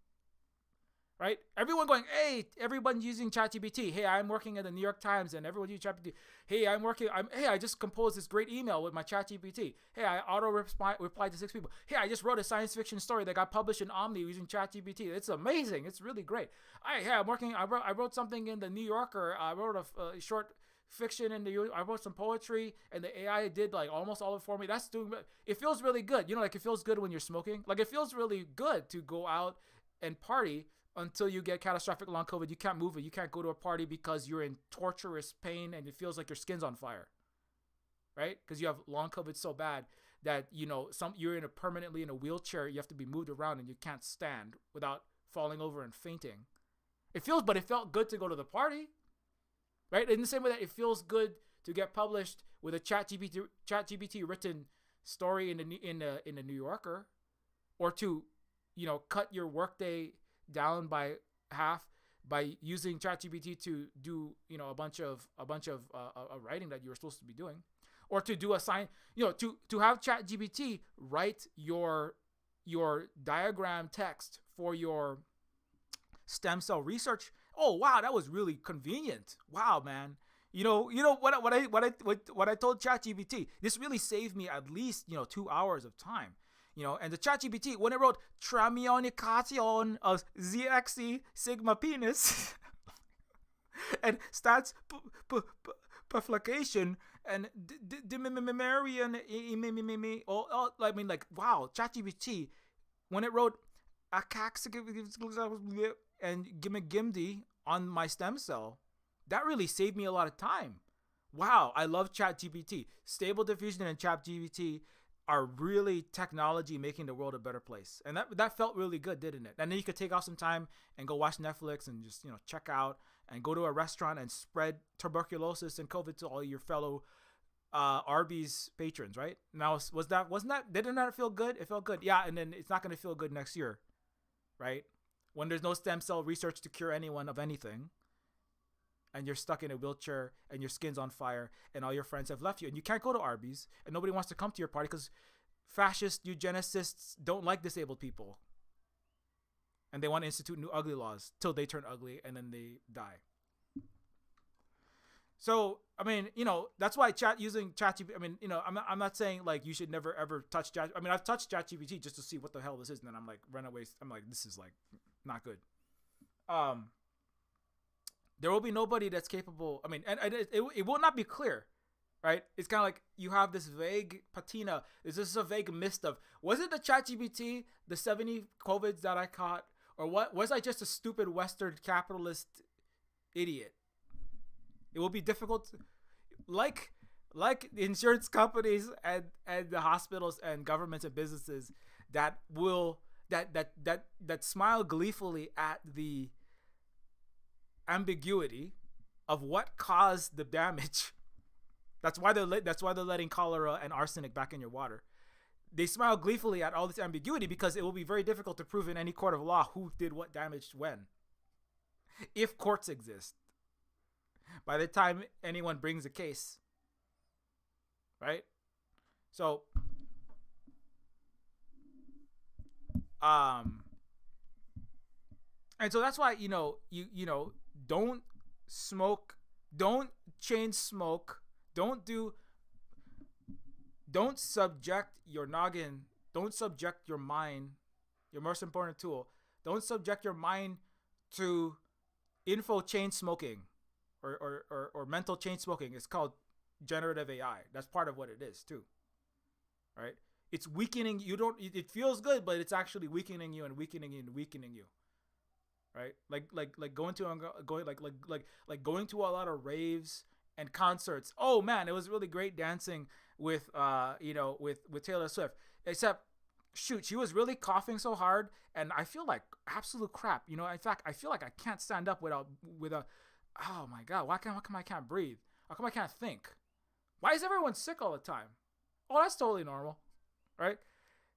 right? Everyone going, hey, everyone's using ChatGPT. Hey, I'm working at the New York Times, and everyone uses ChatGPT. Hey, I just composed this great email with my ChatGPT. Hey, I replied to 6 people. Hey, I just wrote a science fiction story that got published in Omni using ChatGPT. It's amazing. It's really great. I wrote something in the New Yorker. I wrote a short fiction I wrote some poetry, and the AI did like almost all of it for me. It feels really good. Like it feels good when you're smoking. Like it feels really good to go out and party until you get catastrophic long COVID. You can't move it. You can't go to a party because you're in torturous pain and it feels like your skin's on fire, right? Because you have long COVID so bad that you're permanently in a wheelchair. You have to be moved around and you can't stand without falling over and fainting. It felt good to go to the party, right? In the same way that it feels good to get published with a ChatGPT written story in the New Yorker, or to cut your workday down by half by using ChatGPT to do a bunch of writing that you were supposed to be doing, or to do to have ChatGPT write your diagram text for your stem cell research. Oh wow, that was really convenient. Wow, man. What I told ChatGPT, this really saved me at least 2 hours of time. And the ChatGPT, when it wrote tramionication of ZXE sigma penis and stats perflection and Dimimimarian, I mean, like, wow, ChatGPT, when it wrote and gimdi on my stem cell, that really saved me a lot of time. Wow, I love ChatGPT. Stable Diffusion and ChatGPT are really technology making the world a better place. And that felt really good, didn't it? And then you could take off some time and go watch Netflix and just, check out and go to a restaurant and spread tuberculosis and COVID to all your fellow Arby's patrons, right? Now, didn't that feel good? It felt good. Yeah, and then it's not going to feel good next year, right? When there's no stem cell research to cure anyone of anything, and you're stuck in a wheelchair and your skin's on fire and all your friends have left you and you can't go to Arby's and nobody wants to come to your party because fascist eugenicists don't like disabled people and they want to institute new ugly laws till they turn ugly and then they die. So, I mean, that's why using ChatGPT, I mean, I'm not saying like you should never ever touch Chat. I mean, I've touched ChatGPT just to see what the hell this is, and then I'm like, run away. I'm like, this is like not good. there will be nobody that's capable. I mean, and it will not be clear, right? It's kind of like you have this vague patina. Is this a vague mist of, was it the ChatGPT, the 70 COVIDs that I caught, or what? Was I just a stupid Western capitalist idiot? It will be difficult, like the insurance companies and the hospitals and governments and businesses that will that smile gleefully at the ambiguity of what caused the damage. That's why they're letting cholera and arsenic back in your water. They smile gleefully at all this ambiguity because it will be very difficult to prove in any court of law who did what damage when, if courts exist. By the time anyone brings a case, right? So, and so that's why, you know, don't smoke, don't chain smoke, don't subject your noggin, don't subject your mind, your most important tool, don't subject your mind to info chain smoking or mental chain smoking. It's called generative AI. That's part of what it is too, right? It's weakening. It feels good, but it's actually weakening you and weakening you and weakening you, right? Like going to a lot of raves and concerts. Oh man, it was really great dancing with with Taylor Swift. Except, shoot, she was really coughing so hard, and I feel like absolute crap. In fact, I feel like I can't stand up without. Oh my god, how come I can't breathe? How come I can't think? Why is everyone sick all the time? Oh, that's totally normal, right?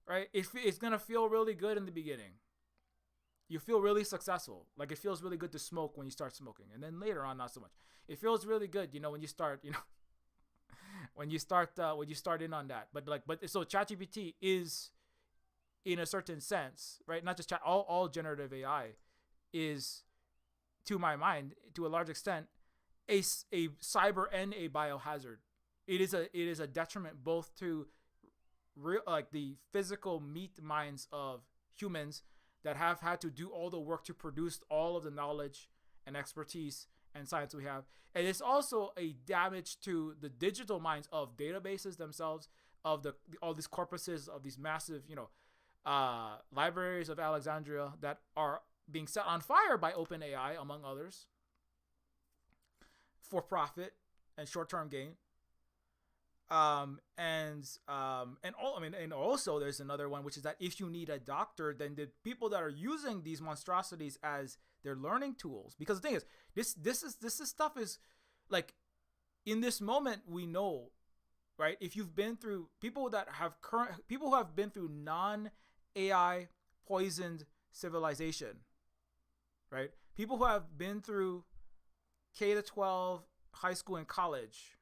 Right? It's gonna feel really good in the beginning. You feel really successful. Like, it feels really good to smoke when you start smoking, and then later on, not so much. It feels really good, when you start, when you start in on that. But so ChatGPT is, in a certain sense, right? Not just all generative AI is, to my mind, to a large extent, a cyber and a biohazard. It is a detriment both to the physical meat minds of humans that have had to do all the work to produce all of the knowledge and expertise and science we have. And it's also a damage to the digital minds of databases themselves, of all these corpuses of these massive, libraries of Alexandria that are being set on fire by OpenAI, among others, for profit and short-term gain. And also there's another one, which is that if you need a doctor, then the people that are using these monstrosities as their learning tools, because the thing is, this stuff is like, in this moment, we know, right? If you've been through people who have been through non-AI poisoned civilization, right? People who have been through K-12, high school and college,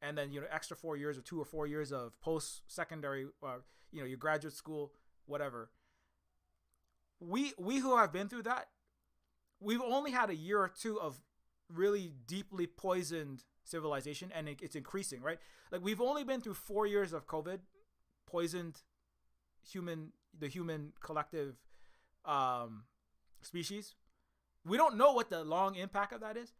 and then, extra 4 years or 2 or 4 years of post-secondary, your graduate school, whatever. We who have been through that, we've only had a year or two of really deeply poisoned civilization, and it's increasing, right? Like, we've only been through 4 years of COVID, poisoned the human collective species. We don't know what the long impact of that is.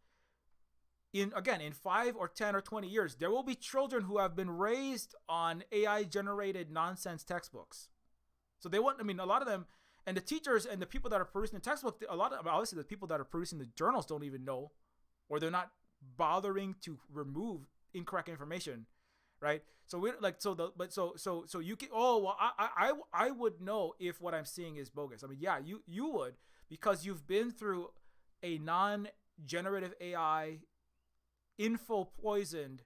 In 5 or 10 or 20 years, there will be children who have been raised on AI generated nonsense textbooks. So a lot of them, and the teachers and the people that are producing the textbook, obviously the people that are producing the journals don't even know, or they're not bothering to remove incorrect information, right? So you can, I would know if what I'm seeing is bogus. I mean, yeah, you would, because you've been through a non-generative AI info poisoned,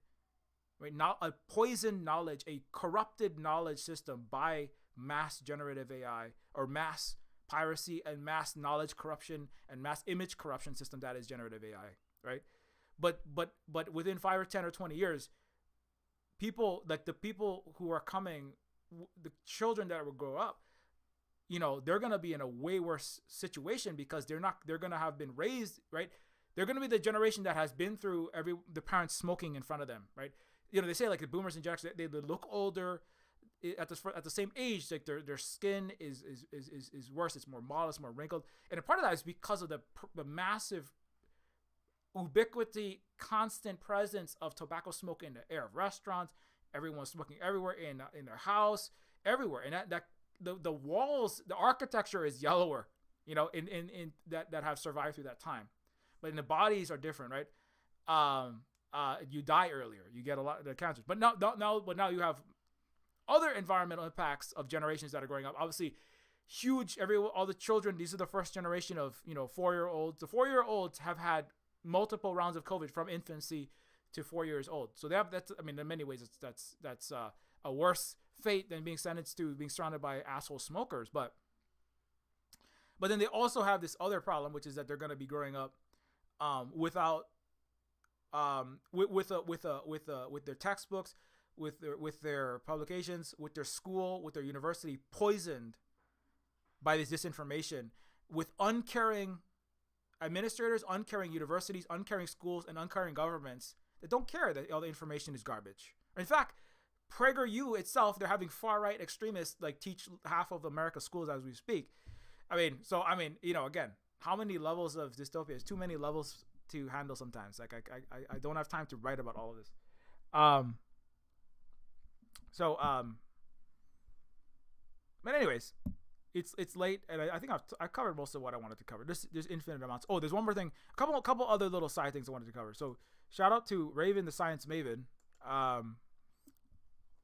right? Not a poisoned knowledge, a corrupted knowledge system by mass generative AI, or mass piracy and mass knowledge corruption and mass image corruption system that is generative AI, right? But within 5 or 10 or 20 years, people, like the people who are coming, the children that will grow up, they're going to be in a way worse situation, because they're going to have been raised, right? They're going to be the generation that has been through the parents smoking in front of them, right? They say, like, the boomers and Jacks, they look older at the same age. Like, their skin is worse. It's more modest, more wrinkled, and a part of that is because of the massive ubiquity, constant presence of tobacco smoke in the air of restaurants. Everyone's smoking everywhere in their house, everywhere, and that the walls, the architecture is yellower, in that have survived through that time, but in the bodies are different, right? You die earlier, you get a lot of the cancers, but now you have other environmental impacts of generations that are growing up. Obviously, huge. All the children. These are the first generation of 4-year-olds. The 4-year-olds have had multiple rounds of COVID from infancy to 4 years old. So that's. I mean, in many ways, that's a worse fate than being sentenced to being surrounded by asshole smokers. But then they also have this other problem, which is that they're going to be growing up without with their textbooks, with their publications, with their school, with their university poisoned by this disinformation, with uncaring administrators, uncaring universities, uncaring schools, and uncaring governments that don't care that all the information is garbage. In fact, PragerU itself, they're having far-right extremists teach half of America's schools as we speak. Again, how many levels of dystopia? It's too many levels to handle sometimes. I don't have time to write about all of this. But anyways, it's late, and I think I've covered most of what I wanted to cover. There's infinite amounts. Oh, there's one more thing. A couple other little side things I wanted to cover. So shout out to Raven the Science Maven.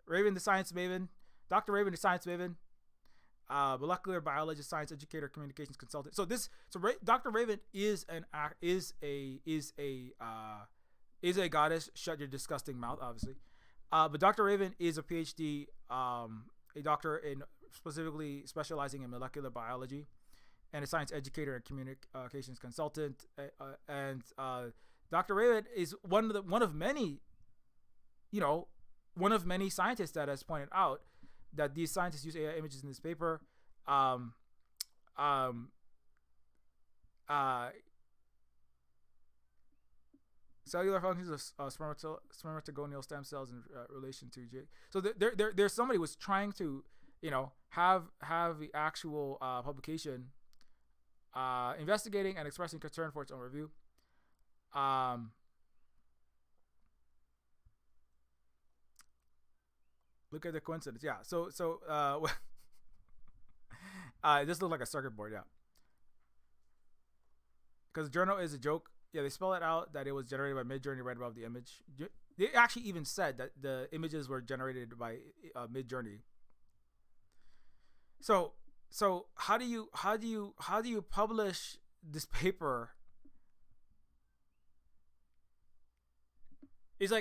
Raven the Science Maven. Dr. Raven the Science Maven. Molecular biologist, science educator, communications consultant. Dr. Raven is a goddess. Shut your disgusting mouth, obviously. But Dr. Raven is a PhD, a doctor in specifically specializing in molecular biology, and a science educator and communications consultant. And Dr. Raven is one of many scientists that has pointed out that these scientists use AI images in this paper. Cellular functions of spermatogonial stem cells in relation to J. So there's somebody who was trying to, have the actual publication investigating and expressing concern for its own review. Look at the coincidence. Yeah. So this looks like a circuit board. Yeah. Because journal is a joke. Yeah, they spell it out that it was generated by Midjourney right above the image. They actually even said that the images were generated by Midjourney. So how do you publish this paper? It's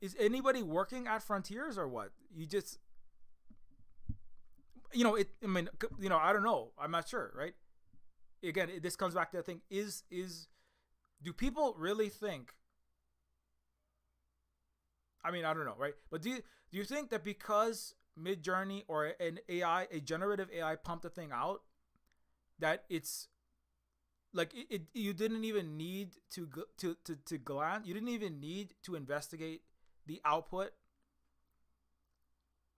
is anybody working at Frontiers or what? You just, I don't know. I'm not sure, right? Again, this comes back to the thing: do people really think? I don't know, right? But do you think that because Midjourney or a generative AI pumped the thing out, that it's you didn't even need to glance, you didn't even need to investigate the output?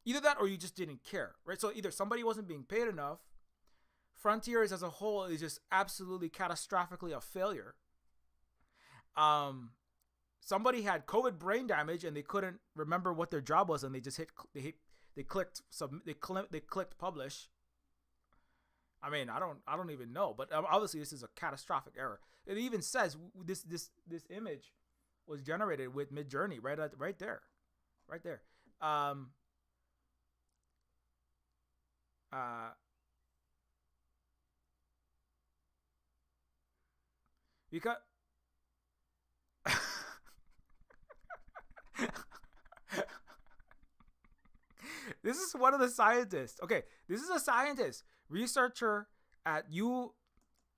Either that or you just didn't care, right? So either somebody wasn't being paid enough, Frontiers as a whole is just absolutely catastrophically a failure. Somebody had COVID brain damage and they couldn't remember what their job was, and they just clicked publish. I don't even know, but obviously this is a catastrophic error. It even says this image was generated with Midjourney right there. Because this is one of the scientists. Okay, this is a scientist, researcher at U.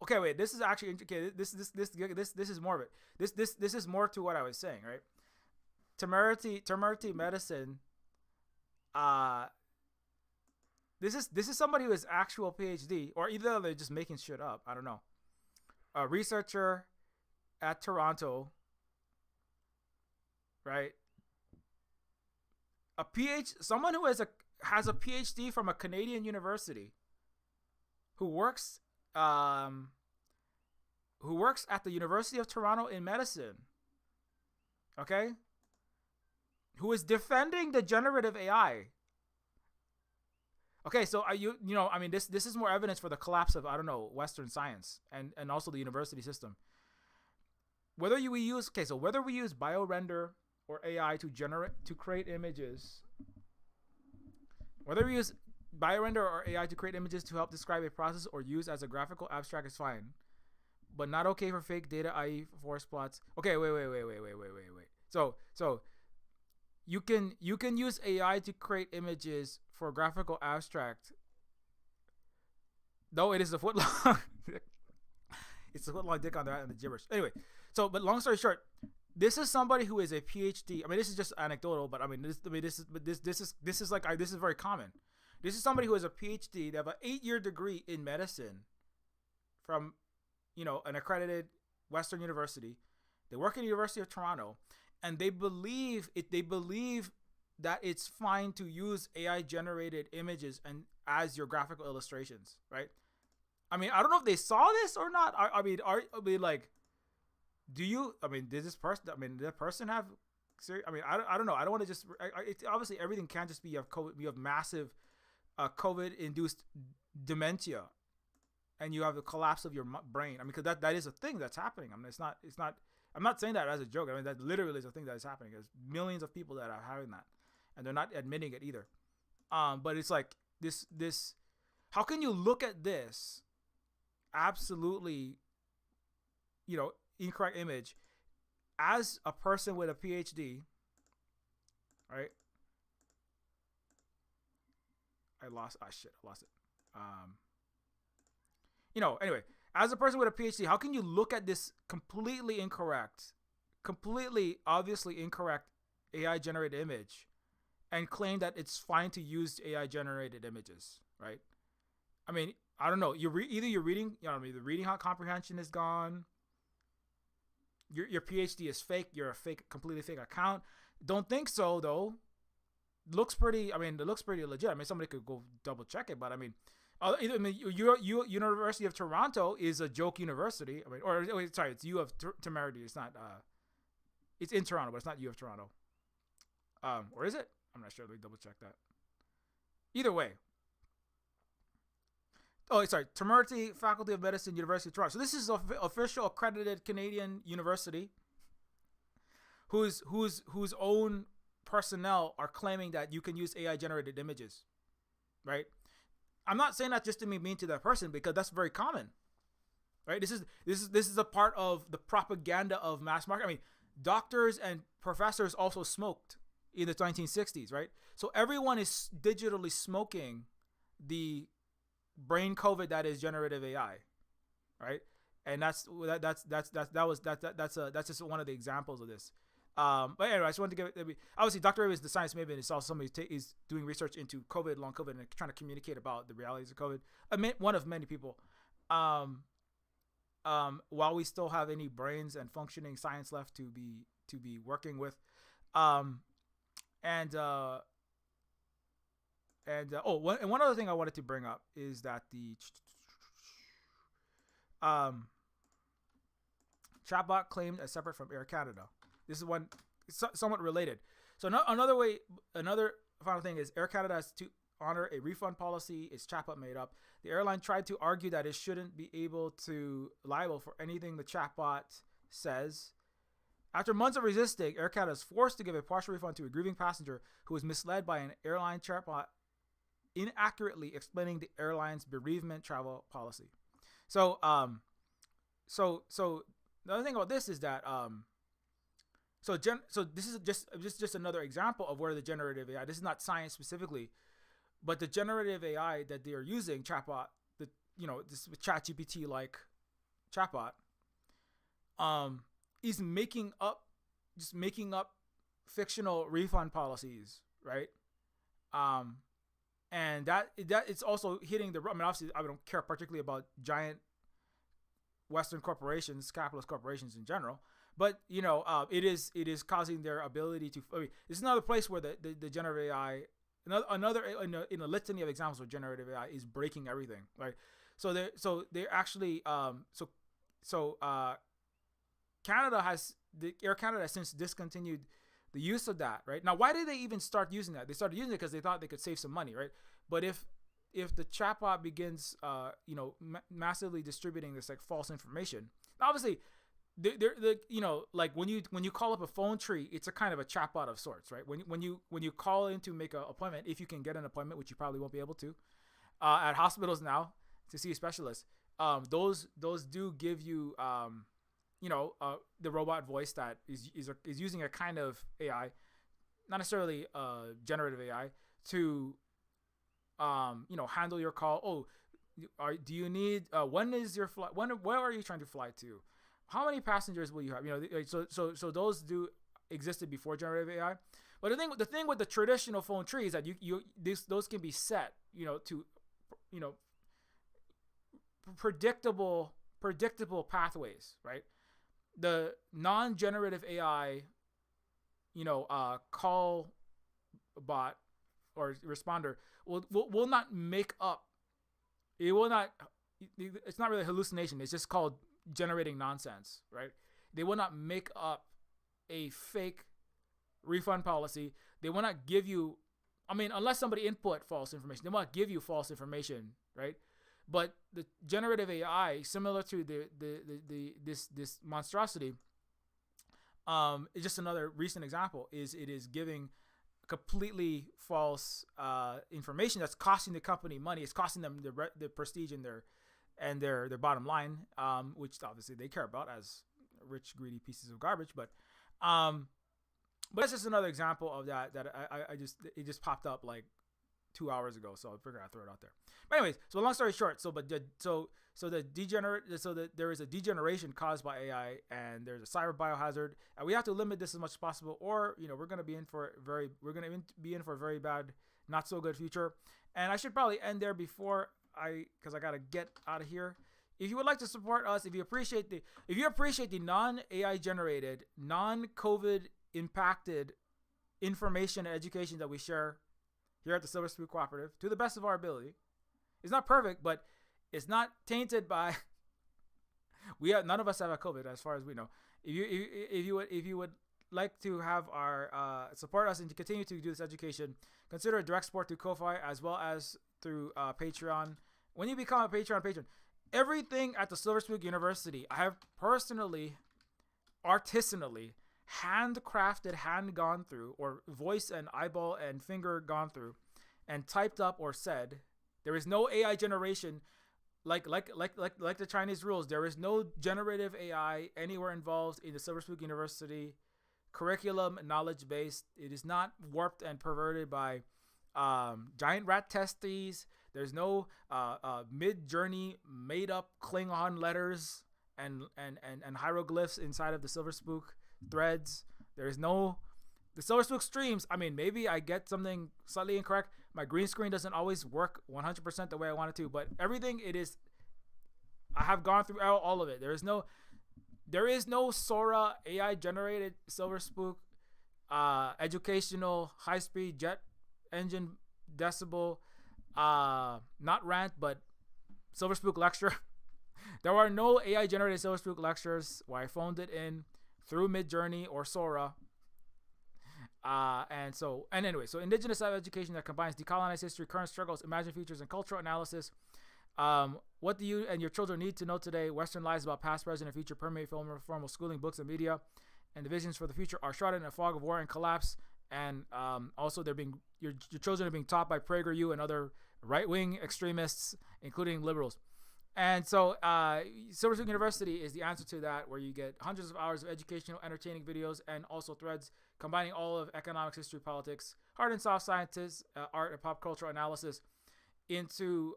Okay, wait. This is actually okay. This is more of it. This is more to what I was saying, right? Temerity medicine. This is somebody who has actual PhD, or either they're just making shit up. I don't know. A researcher at Toronto, right? Someone who has a PhD from a Canadian university, who works who works at the University of Toronto in medicine, okay, who is defending the generative AI. Okay, so are you know, I mean, this is more evidence for the collapse of, I don't know, Western science and also the university system. Whether we use BioRender or AI to create images, whether we use BioRender or AI to create images to help describe a process or use as a graphical abstract is fine, but not okay for fake data, i.e. forest plots. Okay, wait. So you can use AI to create images for graphical abstract. Though it is a foot long. It's a foot long dick on the gibberish. Anyway, but long story short, this is somebody who is a PhD. I mean, this is just anecdotal, but this is very common. This is somebody who has a PhD. They have an 8-year degree in medicine from, an accredited Western university. They work at the University of Toronto, and they believe that it's fine to use AI generated images and as your graphical illustrations, right? I mean, I don't know if they saw this or not. Did this person have? I don't know. I don't want to just. It's obviously everything can't just be you have COVID. You have massive, COVID-induced dementia, and you have the collapse of your brain. I mean, because that is a thing that's happening. I mean, it's not. I'm not saying that as a joke. I mean, that literally is a thing that is happening. There's millions of people that are having that, and they're not admitting it either. But it's like this. How can you look at this absolutely, incorrect image as a person with a PhD, right? I lost it. Anyway, as a person with a PhD, how can you look at this completely obviously incorrect AI generated image and claim that it's fine to use AI generated images, right? I mean, I don't know. You're reading, the reading comprehension is gone. Your PhD is fake. You're a completely fake account. Don't think so though. It looks pretty legit. I mean, somebody could go double check it, but I mean, University of Toronto is a joke university. I mean, it's U of Temerity. It's not. It's in Toronto, but it's not U of Toronto. Or is it? I'm not sure. Let me double check that. Either way. Oh, sorry. Temerity Faculty of Medicine, University of Toronto. So this is an official accredited Canadian university whose own personnel are claiming that you can use AI generated images, right? I'm not saying that just to be mean to that person, because that's very common, right? This is a part of the propaganda of mass market. I mean, doctors and professors also smoked in the 1960s, right? So everyone is digitally smoking the brain COVID that is generative AI, right? And that's just one of the examples of this. But anyway, I just wanted to give. Obviously, Dr. Ray is the science maven. It's also somebody is doing research into COVID, long COVID, and trying to communicate about the realities of COVID. One of many people. While we still have any brains and functioning science left to be working with, one other thing I wanted to bring up is that the chatbot claimed as separate from Air Canada. This is one somewhat related. So another final thing is Air Canada has to honor a refund policy its chatbot made up. The airline tried to argue that it shouldn't be able to liable for anything the chatbot says. After months of resisting, Air Canada is forced to give a partial refund to a grieving passenger who was misled by an airline chatbot inaccurately explaining the airline's bereavement travel policy. So the other thing about this is that so this is just another example of where the generative AI. This is not science specifically, but the generative AI that they are using, chatbot, this ChatGPT like chatbot, is making up fictional refund policies, right? And that it's also hitting the. I mean, obviously, I don't care particularly about giant Western corporations, capitalist corporations in general. But it is causing their ability to. I mean, this is another place where the generative AI, another in a litany of examples where generative AI is breaking everything, right? So they're actually Air Canada has since discontinued the use of that, right? Now, why did they even start using that? They started using it because they thought they could save some money, right? But if the chatbot begins, massively distributing this like false information, obviously, like when you call up a phone tree, it's a kind of a chatbot of sorts, right? When you call in to make an appointment, if you can get an appointment, which you probably won't be able to, at hospitals now to see a specialist, those do give you the robot voice that is using a kind of AI, not necessarily generative AI, to handle your call. Do you need when is your flight? Where are you trying to fly to? How many passengers will you have? So those do existed before generative AI. But the thing with the traditional phone tree is that those can be set to predictable pathways, right? The non-generative AI, call bot or responder will not make up. It will not. It's not really a hallucination. It's just called generating nonsense, right? They will not make up a fake refund policy. They will not give you. I mean, unless somebody input false information, they will not give you false information, right? But the generative AI, similar to this monstrosity, is just another recent example. It is giving completely false information that's costing the company money. It's costing them the prestige and their bottom line, which obviously they care about as rich, greedy pieces of garbage. But that's just another example of that it just popped up like 2 hours ago, so I figured I'd throw it out there. But anyways, so long story short, there is a degeneration caused by AI, and there's a cyber biohazard, and we have to limit this as much as possible, or we're gonna be in for a very bad, not so good future. And I should probably end there because I gotta get out of here. If you would like to support us, if you appreciate the non-AI generated, non-COVID impacted information and education that we share here at the Silver Spook Cooperative, to the best of our ability. It's not perfect, but it's not tainted by. None of us have COVID, as far as we know. If you would like to have our support us and to continue to do this education, consider a direct support through Ko-fi as well as through Patreon. When you become a patron, everything at the Silver Spook University, I have personally, artisanally, handcrafted, hand gone through, or voice and eyeball and finger gone through, and typed up or said. There is no AI generation, like the Chinese rules. There is no generative AI anywhere involved in the Silver Spook University curriculum, knowledge base. It is not warped and perverted by giant rat testes. There's no mid-journey made up Klingon letters and hieroglyphs inside of the Silver Spook threads. There's no the Silver Spook streams. I mean, maybe I get something slightly incorrect. My green screen doesn't always work 100% the way I want it to, but everything I have gone through all of it. There is no Sora AI generated Silver Spook educational high-speed jet engine decibel not rant but Silver Spook lecture. There are no AI generated Silver Spook lectures where I phoned it in through Midjourney or Sora. So indigenous education that combines decolonized history, current struggles, imagined futures, and cultural analysis. What do you and your children need to know today? Western lies about past, present, and future permeate formal schooling, books, and media, and the visions for the future are shrouded in a fog of war and collapse. And also, your children are being taught by PragerU and other right-wing extremists, including liberals. And so Silver Spook University is the answer to that, where you get hundreds of hours of educational, entertaining videos and also threads combining all of economics, history, politics, hard and soft sciences, art, and pop cultural analysis into,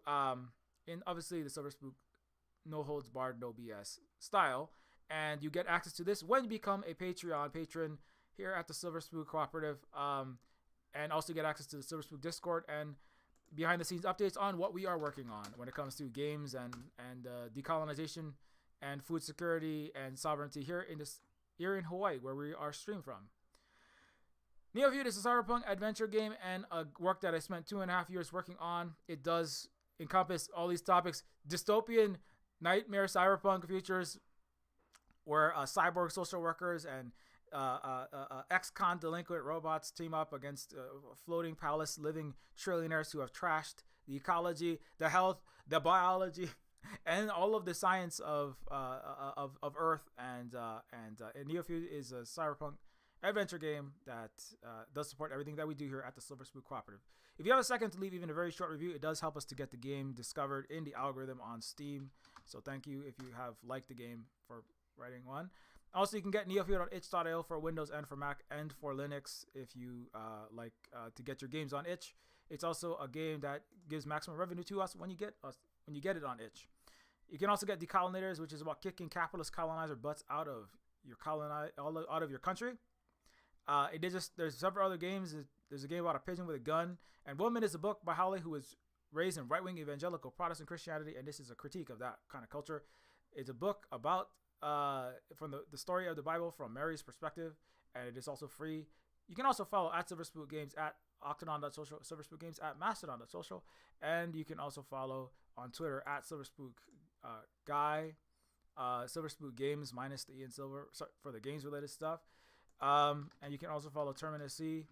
in obviously the Silver Spook no holds barred, no BS style. And you get access to this when you become a Patreon patron here at the Silver Spook Cooperative, and also get access to the Silver Spook Discord and behind the scenes updates on what we are working on when it comes to games and decolonization and food security and sovereignty here in Hawaii, where we are streamed from. Neofeud is a cyberpunk adventure game and a work that I spent 2.5 years working on. It does encompass all these topics: dystopian, nightmare, cyberpunk futures, where cyborg social workers and ex-con delinquent robots team up against floating palace living trillionaires who have trashed the ecology, the health, the biology, and all of the science of Earth. And Neofeud is a cyberpunk adventure game that does support everything that we do here at the Silver Spook Cooperative. If you have a second to leave even a very short review, it does help us to get the game discovered in the algorithm on Steam. So thank you if you have liked the game for writing one. Also, you can get Neofeud on itch.io for Windows and for Mac and for Linux if you like to get your games on itch. It's also a game that gives maximum revenue to us when you get it on itch. You can also get Decolonizers, which is about kicking capitalist colonizer butts out of your country. There's several other games. There's a game about a pigeon with a gun, and Woman is a book by Holly, who was raised in right-wing evangelical Protestant Christianity, and this is a critique of that kind of culture. It's a book about from the story of the Bible from Mary's perspective, and it is also free. You can also follow at Silver Spook Games at Octanon.social, Silver Spook Games at Mastodon.social, and you can also follow on Twitter at Silver Spook Guy, Silver Spook Games minus the E and Silver for the games related stuff. And you can also follow Terminus C.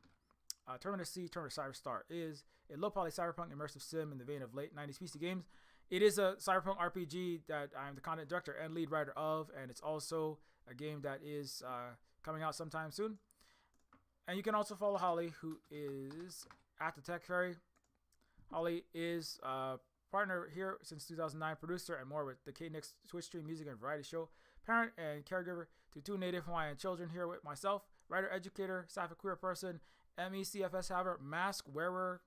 Terminus Cyberstar is a low poly cyberpunk immersive sim in the vein of late 90s PC games. It is a cyberpunk RPG that I'm the content director and lead writer of, and it's also a game that is coming out sometime soon. And you can also follow Holly, who is at the Tech Fairy. Holly is a partner here since 2009, producer and more with the K-Nix Twitch stream, music, and variety show, parent and caregiver to 2 native Hawaiian children, here with myself, writer, educator, sapphic queer person, MECFS haver, mask wearer.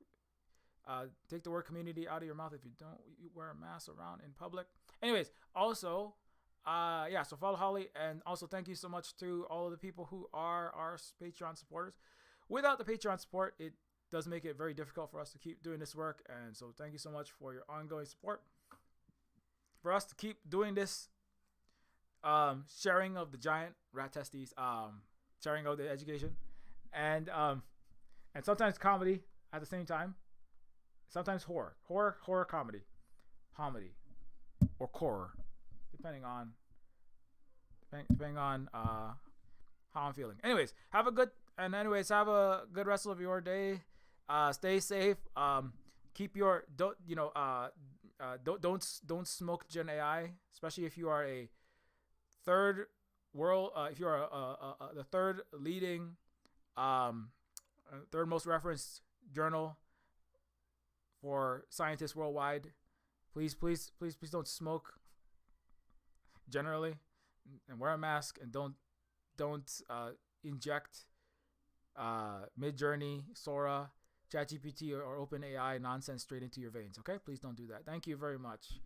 Take the word community out of your mouth if you don't wear a mask around in public. Anyways, also, so follow Holly, and also thank you so much to all of the people who are our Patreon supporters. Without the Patreon support, it does make it very difficult for us to keep doing this work, and so thank you so much for your ongoing support. For us to keep doing this sharing of the giant rat testes, sharing of the education, and sometimes comedy at the same time. Sometimes horror comedy, or horror, depending on how I'm feeling. Anyways, have a good rest of your day. Stay safe. Keep your don't smoke Gen AI, especially if you are a third world. If you are the third leading, third most referenced journal for scientists worldwide, please don't smoke generally, and wear a mask, and don't inject Midjourney, Sora, ChatGPT, or OpenAI nonsense straight into your veins. Okay, please don't do that. Thank you very much.